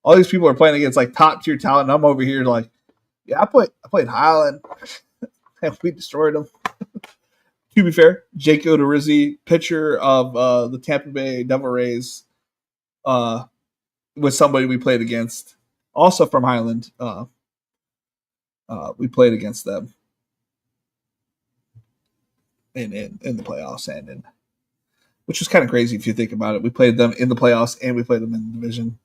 all these people are playing against like top tier talent, and I'm over here like, yeah, I played Highland, and we destroyed them. To be fair, Jake Odorizzi, pitcher of the Tampa Bay Devil Rays, was somebody we played against, also from Highland. We played against them in the playoffs, and which was kind of crazy if you think about it. We played them in the playoffs and we played them in the division.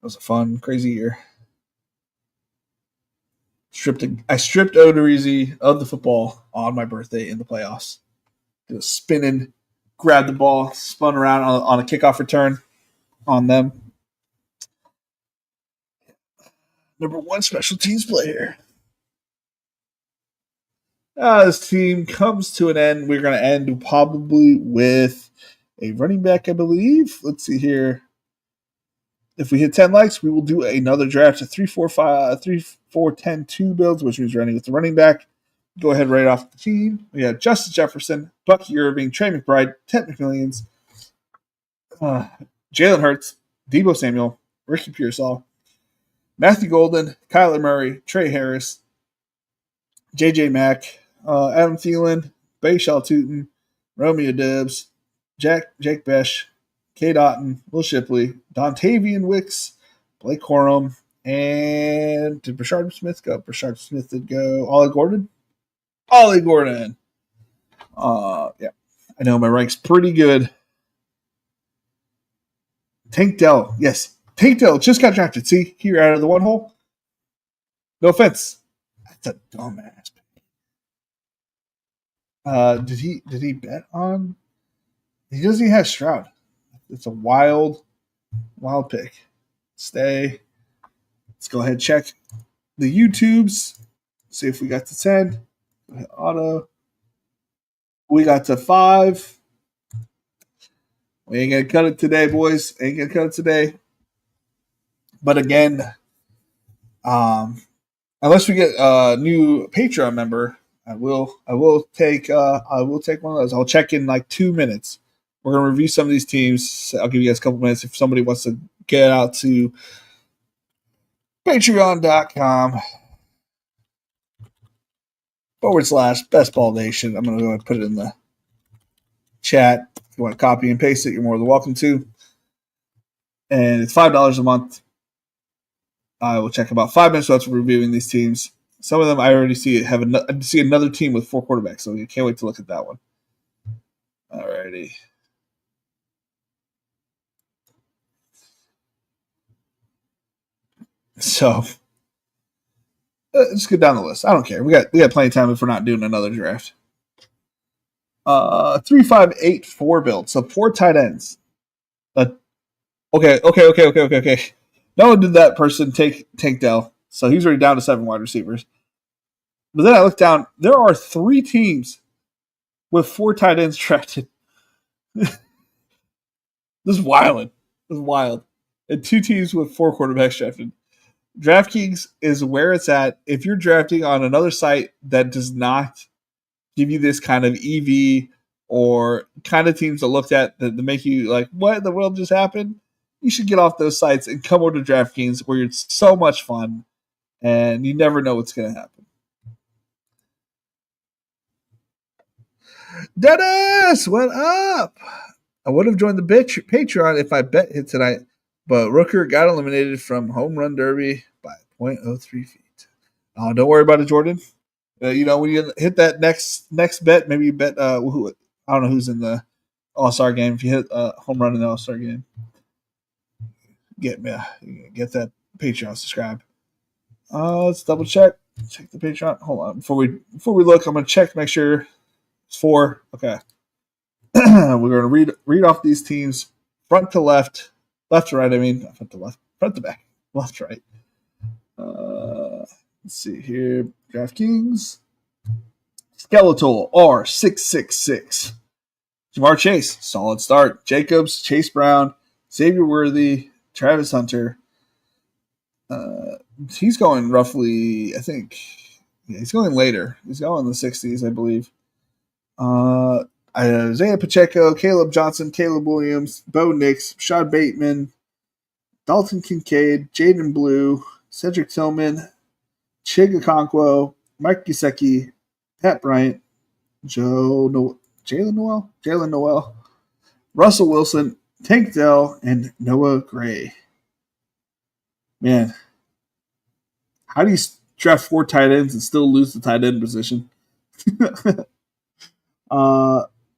It was a fun, crazy year. I stripped Odorizzi of the football on my birthday in the playoffs. It was spinning, grabbed the ball, spun around on a kickoff return on them. Number one special teams player. This team comes to an end. We're going to end probably with a running back, I believe. Let's see here. If we hit 10 likes, we will do another draft of 3, 4, 5, 3, 4, 10, 2 builds, which means running with the running back. Go ahead right off the team. We have Justice Jefferson, Bucky Irving, Trey McBride, Ted McMillions, Jalen Hurts, Deebo Samuel, Ricky Pearsall, Matthew Golden, Kyler Murray, Trey Harris, J.J. Mack, Adam Thielen, Bayshall Tootin, Romeo Dubs, Jake Besh, K. Dotton, Will Shipley, Dontavian Wicks, Blake Corum, and did Brashard Smith go? Brashard Smith did go. Ollie Gordon? Ollie Gordon. Yeah. I know my rank's pretty good. Tank Dell. Yes. Tank Dell just got drafted. See, here out of the one hole. No offense. That's a dumbass. Did he bet on? He doesn't have Stroud. It's a wild pick. Stay. Let's go ahead and check the YouTubes. See if we got to 10. Go ahead, auto. We got to 5. We ain't gonna cut it today, boys. Ain't gonna cut it today. But again, unless we get a new Patreon member, I will take one of those. I'll check in like 2 minutes. We're gonna review some of these teams. I'll give you guys a couple minutes if somebody wants to get out to patreon.com/Best Ball Nation. I'm gonna go ahead and put it in the chat. If you want to copy and paste it, you're more than welcome to. And it's $5 a month. I will check about 5 minutes after reviewing these teams. Some of them I already see see another team with 4 quarterbacks, so I can't wait to look at that one. Alrighty. So let's get down the list. I don't care. We got plenty of time if we're not doing another draft. 3-5-8-4 build. So 4 tight ends. Okay. Not only did that person take Tank Dell, so he's already down to 7 wide receivers. But then I looked down. There are 3 teams with 4 tight ends drafted. This is wild. And 2 teams with 4 quarterbacks drafted. DraftKings is where it's at. If you're drafting on another site that does not give you this kind of EV or kind of teams to look at that make you like, what in the world just happened? You should get off those sites and come over to DraftKings where it's so much fun and you never know what's going to happen. Dennis, what up? I would have joined the Patreon if I bet hit tonight, but Rooker got eliminated from Home Run Derby by .03 feet. Oh, don't worry about it, Jordan. When you hit that next bet, maybe you bet who I don't know who's in the All Star game. If you hit home run in the All Star game, get that Patreon subscribe. Let's double check. Check the Patreon. Hold on before we look. I'm gonna check to make sure it's 4. Okay. We're gonna read off these teams front to left to right. I mean front to left, front to back, left to right. Let's see here. DraftKings. Skeletal R666. Jamar Chase, solid start. Jacobs, Chase Brown, Xavier Worthy, Travis Hunter. He's going roughly, I think, he's going later. He's going in the 60s, I believe. Isaiah Pacheco, Caleb Johnson, Caleb Williams, Bo Nix, Shad Bateman, Dalton Kincaid, Jaden Blue, Cedric Tillman, Chig Okonkwo, Mike Gesicki, Pat Bryant, Jalen Noel, Russell Wilson, Tank Dell, and Noah Gray. Man, how do you draft 4 tight ends and still lose the tight end position?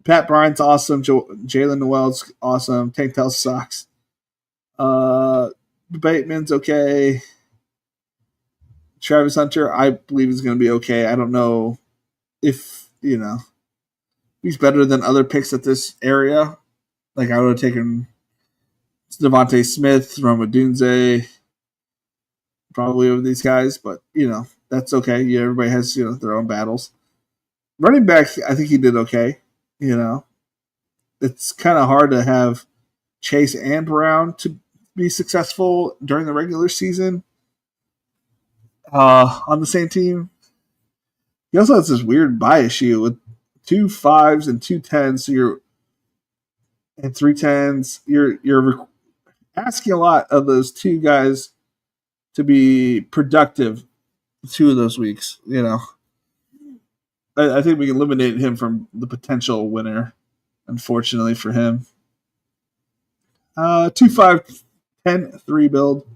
Pat Bryant's awesome. Jalen Noel's awesome. Tank Dell sucks. Bateman's okay. Travis Hunter, I believe, is going to be okay. I don't know if, he's better than other picks at this area. Like, I would have taken Devontae Smith, Roma Dunze, probably over these guys, but, that's okay. Yeah, everybody has, their own battles. Running back, I think he did okay. It's kind of hard to have Chase and Brown to be successful during the regular season on the same team. He also has this weird bias issue with 2 5s and 2 10s. So and 3 10s. You're asking a lot of those 2 guys to be productive 2 of those weeks. I think we can eliminate him from the potential winner, unfortunately for him. 2 5 10 3 build.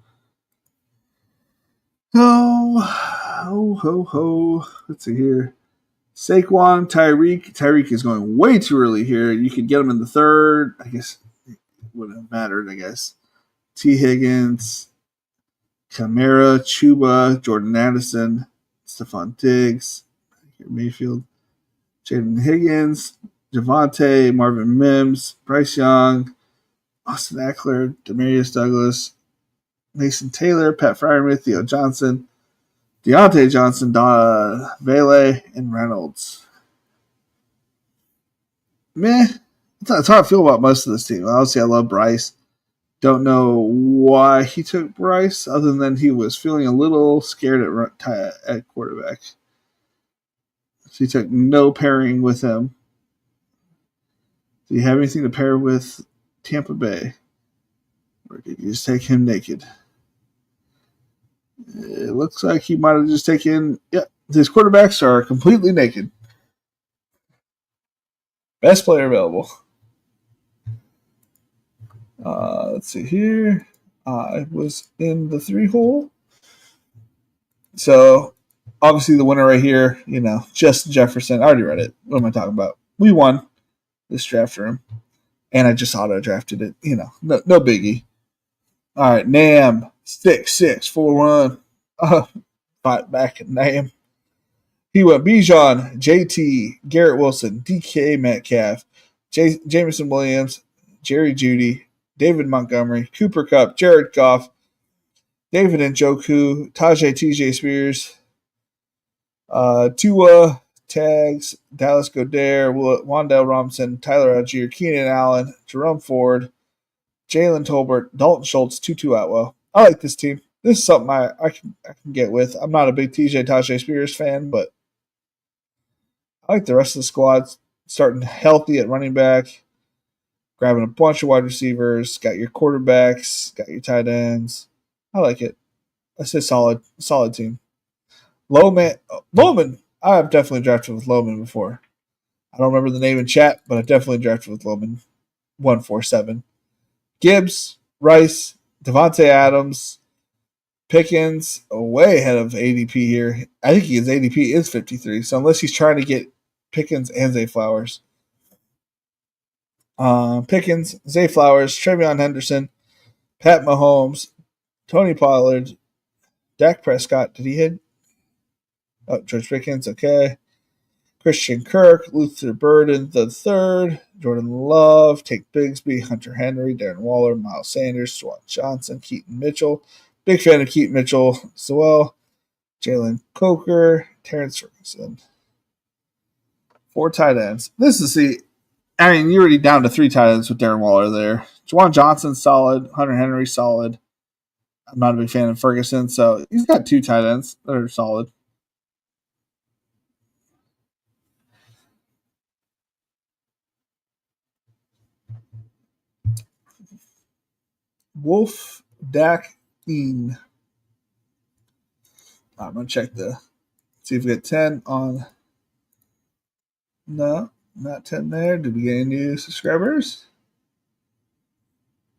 Ho. Let's see here. Saquon, Tyreek. Tyreek is going way too early here. You could get him in the 3rd. I guess it wouldn't have mattered, I guess. T. Higgins, Kamara, Chuba, Jordan Addison, Stephon Diggs, Mayfield, Jaden Higgins, Javonte, Marvin Mims, Bryce Young, Austin Eckler, Demarius Douglas, Mason Taylor, Pat Freiermuth, Theo Johnson, Deontay Johnson, Vele, and Reynolds. Meh. That's how I feel about most of this team. Obviously, I love Bryce. Don't know why he took Bryce, other than he was feeling a little scared at quarterback. So he took no pairing with him. Do you have anything to pair with Tampa Bay? Or did you just take him naked? It looks like he might have just taken... Yeah, his quarterbacks are completely naked. Best player available. Let's see here. I was in the 3-hole. So, obviously the winner right here, Justin Jefferson. I already read it. What am I talking about? We won this draft room. And I just auto-drafted it. No biggie. All right, Nam, 6-6-4-1. Fight back at Nam. He went Bijan, JT, Garrett Wilson, DK Metcalf, Jameson Williams, Jerry Jeudy, David Montgomery, Cooper Kupp, Jared Goff, David Njoku, Tajay TJ Spears, Tua, Tags, Dallas Goedert, Wandale Robinson, Tyler Algier, Keenan Allen, Jerome Ford, Jalen Tolbert, Dalton Schultz, Tutu Atwell. I like this team. This is something I can get with. I'm not a big Tajay Spears fan, but I like the rest of the squad. Starting healthy at running back, grabbing a bunch of wide receivers, got your quarterbacks, got your tight ends. I like it. That's a solid team. Loman, I have definitely drafted with Loman before. I don't remember the name in chat, but I definitely drafted with Loman 147. Gibbs, Rice, Devontae Adams, Pickens, way ahead of ADP here. I think his ADP is 53. So unless he's trying to get Pickens and Zay Flowers. Pickens, Zay Flowers, Trevion Henderson, Pat Mahomes, Tony Pollard, Dak Prescott. Did he hit? Oh, George Pickens. Okay. Christian Kirk, Luther Burden the third, Jordan Love, Tate Bigsby, Hunter Henry, Darren Waller, Miles Sanders, Swan Johnson, Keaton Mitchell. Big fan of Keaton Mitchell as well. Jalen Coker, Terrence Ferguson. 4 tight ends. This is you're already down to 3 tight ends with Darren Waller there. Juwan Johnson, solid. Hunter Henry, solid. I'm not a big fan of Ferguson, so he's got 2 tight ends that are solid. Wolf, Dak, Ean. I'm going to check see if we get 10 on. No, not 10 there. Did we get any new subscribers?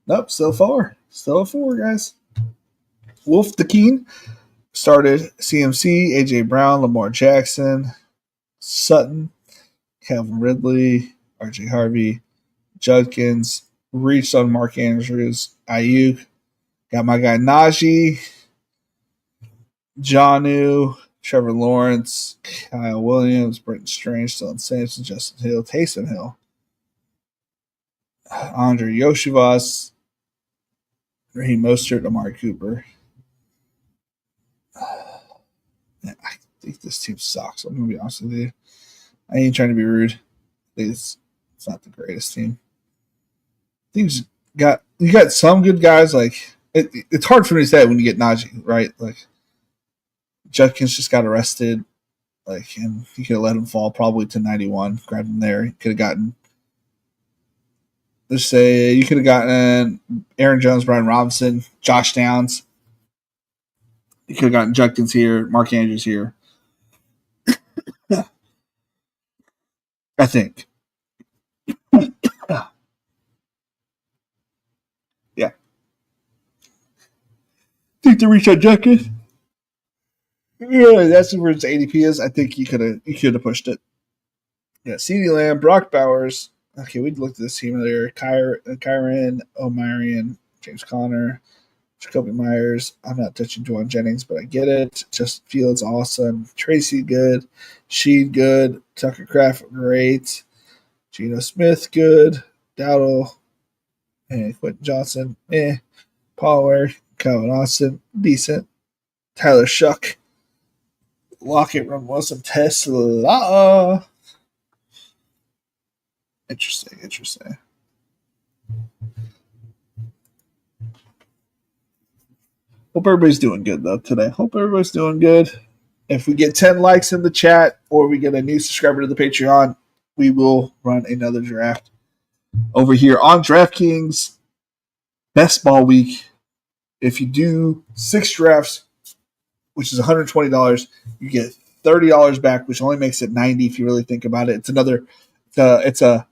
Nope, still 4. Still a 4, guys. Wolf the Keen started CMC, AJ Brown, Lamar Jackson, Sutton, Calvin Ridley, RJ Harvey, Judkins, reached on Mark Andrews, Ayuk, got my guy Najee, Jonnu, Trevor Lawrence, Kyle Williams, Britton Strange, Dylan Sampson, Justin Hill, Taysom Hill, Andre Yoshivas, Raheem Mostert, Amari Cooper. I think this team sucks. I'm going to be honest with you. I ain't trying to be rude. I think it's not the greatest team. You got some good guys. Like it's hard for me to say when you get Najee, right? Like Judkins just got arrested, like, and you could have let him fall probably to 91. Grabbed him there. You could have gotten. Let's say you could have gotten Aaron Jones, Brian Robinson, Josh Downs. You could have gotten Judkins here, Mark Andrews here. I think. Yeah. Think to reach out Judkins? Yeah, that's where his ADP is. I think you could have pushed it. Yeah, CeeDee Lamb, Brock Bowers. Okay, we looked at this team earlier. Kyron, O'Marion, James Conner, Jacoby Myers. I'm not touching Juwan Jennings, but I get it. Justin Fields, awesome. Tracy, good. Sheed, good. Tucker Craft, great. Geno Smith, good. Dowdle, and Quentin Johnson, Pollard, Calvin Austin, decent. Tyler Shuck, Lockett, run Wilson, Tesla. Interesting. Hope everybody's doing good, though, today. Hope everybody's doing good. If we get 10 likes in the chat or we get a new subscriber to the Patreon, we will run another draft over here on DraftKings Best Ball Week. If you do 6 drafts, which is $120, you get $30 back, which only makes it $90 if you really think about it. It's a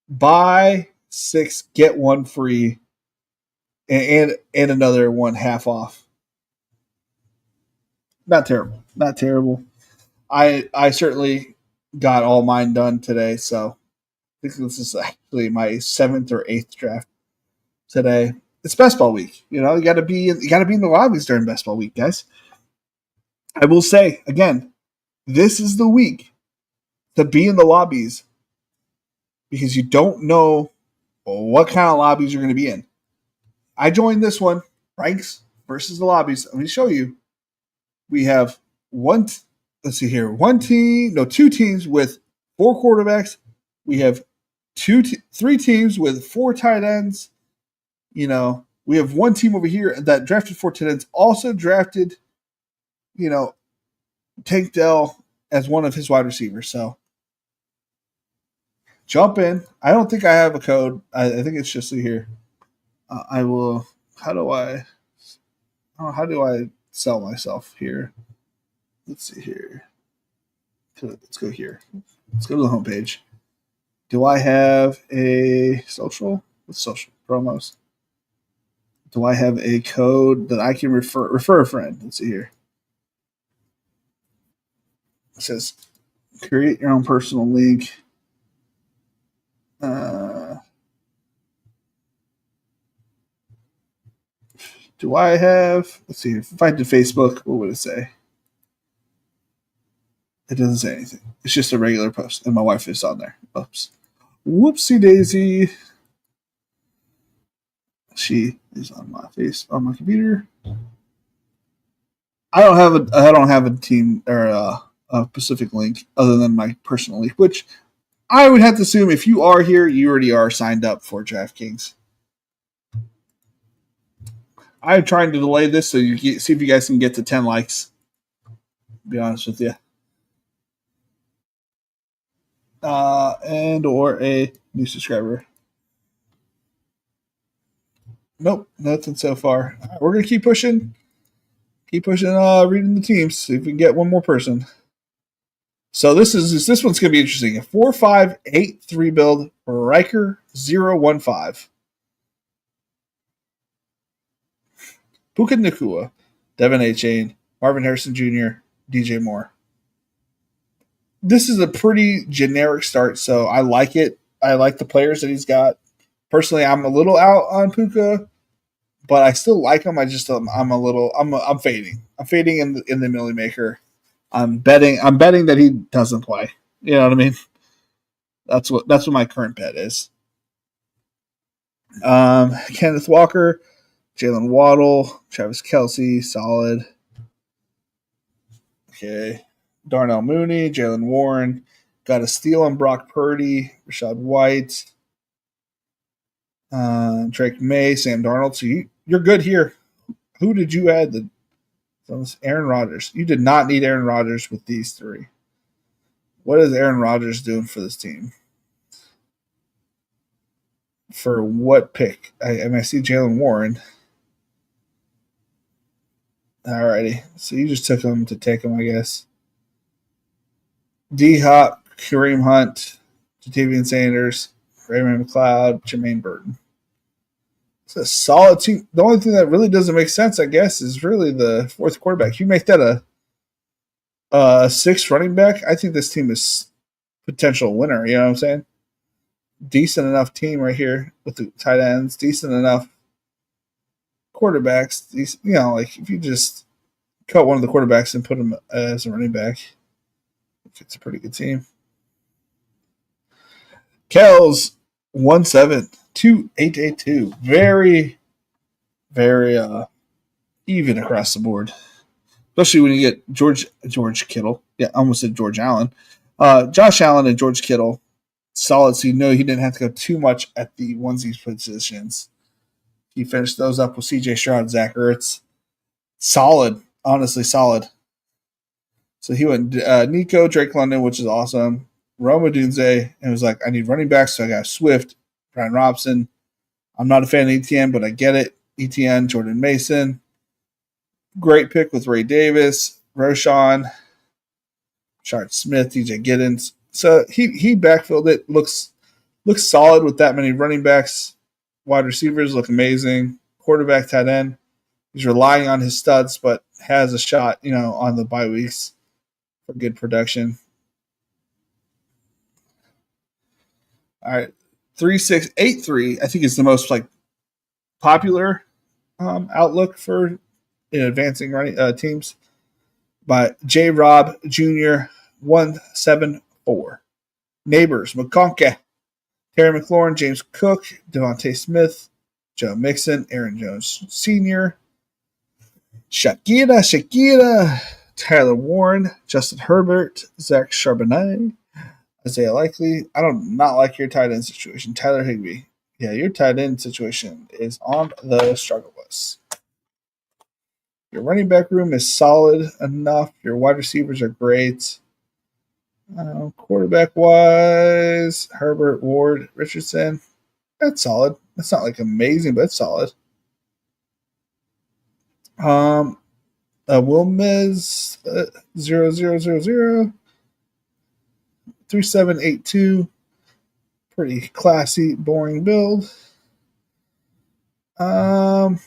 buy 6, get 1 free, and another one half off. Not terrible. I certainly got all mine done today, so I think this is actually my 7th or 8th draft today. It's Best Ball Week. You got to be in the lobbies during Best Ball Week, guys. I will say again, this is the week to be in the lobbies because you don't know what kind of lobbies you're going to be in. I joined this one, ranks versus the lobbies. Let me show you. We have two teams with 4 quarterbacks. We have 3 teams with 4 tight ends. We have one team over here that drafted 4 tight ends, also drafted, Tank Dell as one of his wide receivers. So jump in. I don't think I have a code. I think it's just here. I will. How do I sell myself here? Let's see here. Let's go here. Let's go to the homepage. Do I have a social? What's social promos? Do I have a code that I can refer a friend? Let's see here. It says create your own personal link. Do I have? Let's see. If I did Facebook, what would it say? It doesn't say anything. It's just a regular post, and my wife is on there. Oops. Whoopsie daisy. She is on my computer. I don't have a team or a Pacific link other than my personal link, which I would have to assume if you are here, you already are signed up for DraftKings. I'm trying to delay this so you see if you guys can get to 10 likes. To be honest with you. And or a new subscriber. Nope, nothing so far. Right, we're gonna keep pushing. Keep pushing. Reading the teams. See if we can get one more person. So this one's gonna be interesting. A 4-5-8-3 build. Riker 0-1-5. Puka Nakua, Devin A. Chain, Marvin Harrison Jr., DJ Moore. This is a pretty generic start, so I like it. I like the players that he's got. Personally, I'm a little out on Puka, but I still like him. I'm fading. I'm fading in the Millie Maker. I'm betting that he doesn't play. You know what I mean? That's what my current bet is. Kenneth Walker, Jalen Waddle, Travis Kelce, solid. Okay. Darnell Mooney, Jalen Warren. Got a steal on Brock Purdy, Rashad White, Drake May, Sam Darnold. So you're good here. Who did you add? Aaron Rodgers. You did not need Aaron Rodgers with these three. What is Aaron Rodgers doing for this team? For what pick? I see Jalen Warren. Alrighty. So you just took him to take him, I guess. D Hop, Kareem Hunt, Jatavian Sanders, Raymond McLeod, Jermaine Burton. It's a solid team. The only thing that really doesn't make sense, I guess, is really the fourth quarterback. You make that a sixth running back. I think this team is potential winner. You know what I'm saying? Decent enough team right here with the tight ends. Decent enough quarterbacks. Like if you just cut one of the quarterbacks and put him as a running back, it's a pretty good team. Kells 1-7-2-8-8-2. Very, very even across the board. Especially when you get George Kittle. Yeah, I almost said George Allen. Josh Allen and George Kittle. Solid. So he didn't have to go too much at the onesies positions. He finished those up with CJ Stroud, Zach Ertz. Solid. Honestly, solid. So he went Nico, Drake London, which is awesome. Roma Dunze, and was like, I need running backs, so I got Swift, Brian Robson. I'm not a fan of ETN, but I get it. ETN, Jordan Mason. Great pick with Ray Davis, Roshan, Shard Smith, DJ Giddens. So he backfilled it. Looks solid with that many running backs. Wide receivers look amazing. Quarterback, tight end. He's relying on his studs, but has a shot, on the bye weeks for good production. All right, 3-6-8-3. I think is the most popular outlook for advancing running teams. By J. Rob Jr. 1-7-4. Neighbors McConkey, Terry McLaurin, James Cook, Devontae Smith, Joe Mixon, Aaron Jones Sr., Shakira, Tyler Warren, Justin Herbert, Zach Charbonnet, Isaiah Likely. I do not like your tight end situation. Tyler Higbee. Yeah, your tight end situation is on the struggle bus. Your running back room is solid enough. Your wide receivers are great. Quarterback-wise, Herbert, Ward, Richardson. That's solid. That's not amazing, but it's solid. Wilmez 0-0-0-0 3782. Pretty classy, boring build. Brian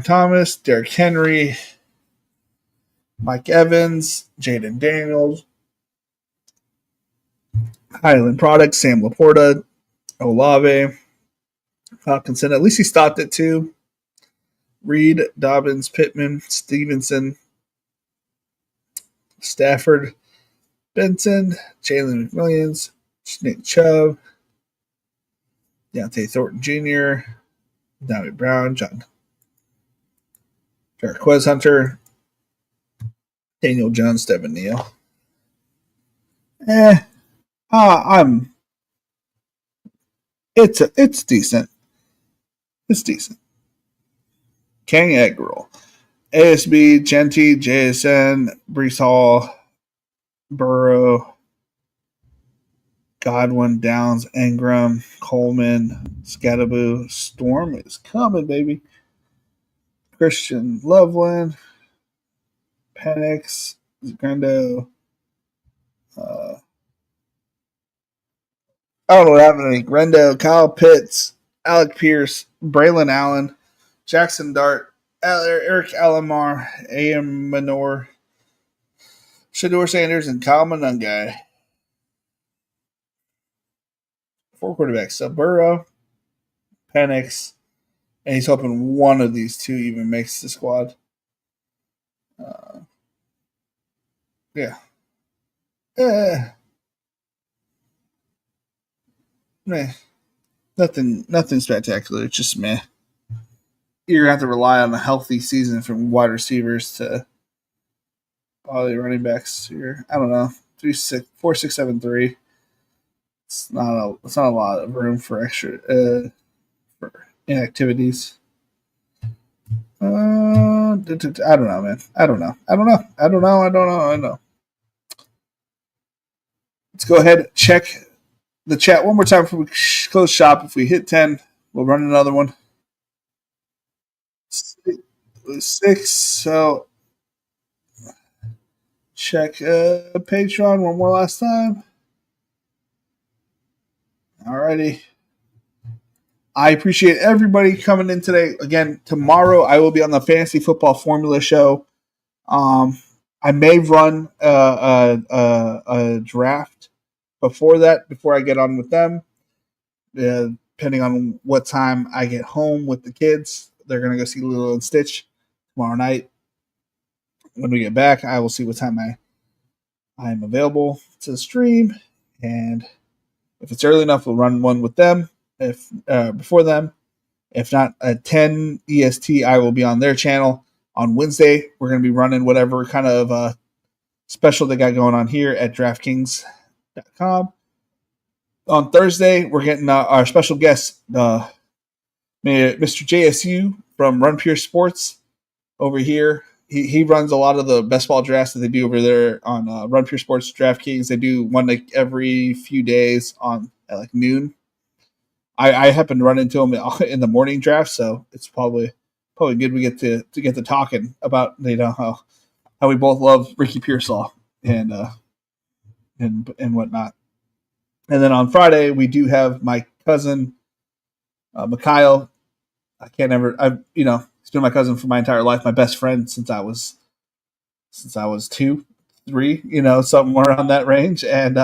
Thomas, Derrick Henry, Mike Evans, Jaden Daniels, Highland Products, Sam Laporta, Olave, Hawkinson. At least he stopped it too. Reed, Dobbins, Pittman, Stevenson, Stafford, Benson, Jalen McWilliams, Nick Chubb, Deontay Thornton Jr., David Brown, John Jarquez Hunter, Daniel Jones, Devin Neal. I'm. It's decent. It's decent. King Egg Roll. ASB, Genty, JSN, Brees Hall, Burrow, Godwin, Downs, Ingram, Coleman, Scattaboo. Storm is coming, baby. Christian Loveland, Penix, Grando. I don't know what happened to me. Grendo, Kyle Pitts, Alec Pierce, Braylon Allen, Jackson Dart, Eric Alomar, A.M. Manor, Shador Sanders, and Kyle Monungai. 4 quarterbacks. So Burrow, Penix, and he's hoping one of these two even makes the squad. Yeah. Meh. Nothing spectacular. It's just meh. You're gonna have to rely on a healthy season from wide receivers to probably running backs here. I don't know. 4, 6, 7, 3. It's not a lot of room for extra for inactivities. I don't know, man. I don't know. Let's go ahead and check the chat one more time before we close shop. If we hit 10, we'll run another one. 6. So check Patreon one more last time. Alrighty. I appreciate everybody coming in today. Again, tomorrow I will be on the Fantasy Football Formula Show. I may run a draft before that, before I get on with them. Depending on what time I get home with the kids. They're going to go see Lilo and Stitch tomorrow night. When we get back, I will see what time I am available to stream. And if it's early enough, we'll run one with them. If before them. If not, at 10 EST, I will be on their channel. On Wednesday, we're going to be running whatever kind of special they got going on here at DraftKings.com. On Thursday, we're getting our special guest, Mr. JSU from Run Pure Sports over here. He runs a lot of the best ball drafts that they do over there on Run Pure Sports DraftKings. They do one like every few days at like noon. I happen to run into him in the morning draft, so it's probably good we get to talking about how we both love Ricky Pearsall and whatnot. And then on Friday we do have my cousin Mikhail. He's been my cousin for my entire life, my best friend since I was 2, 3, somewhere around that range, and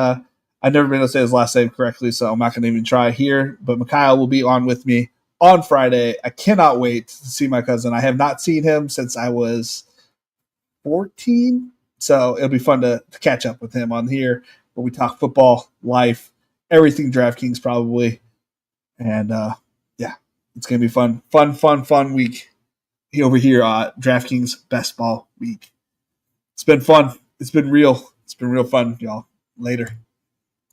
I've never been able to say his last name correctly, so I'm not going to even try here. But Mikhail will be on with me on Friday. I cannot wait to see my cousin. I have not seen him since I was 14, so it'll be fun to catch up with him on here where we talk football, life, everything DraftKings probably. And, it's going to be fun week over here at DraftKings Best Ball Week. It's been fun. It's been real. It's been real fun, y'all. Later.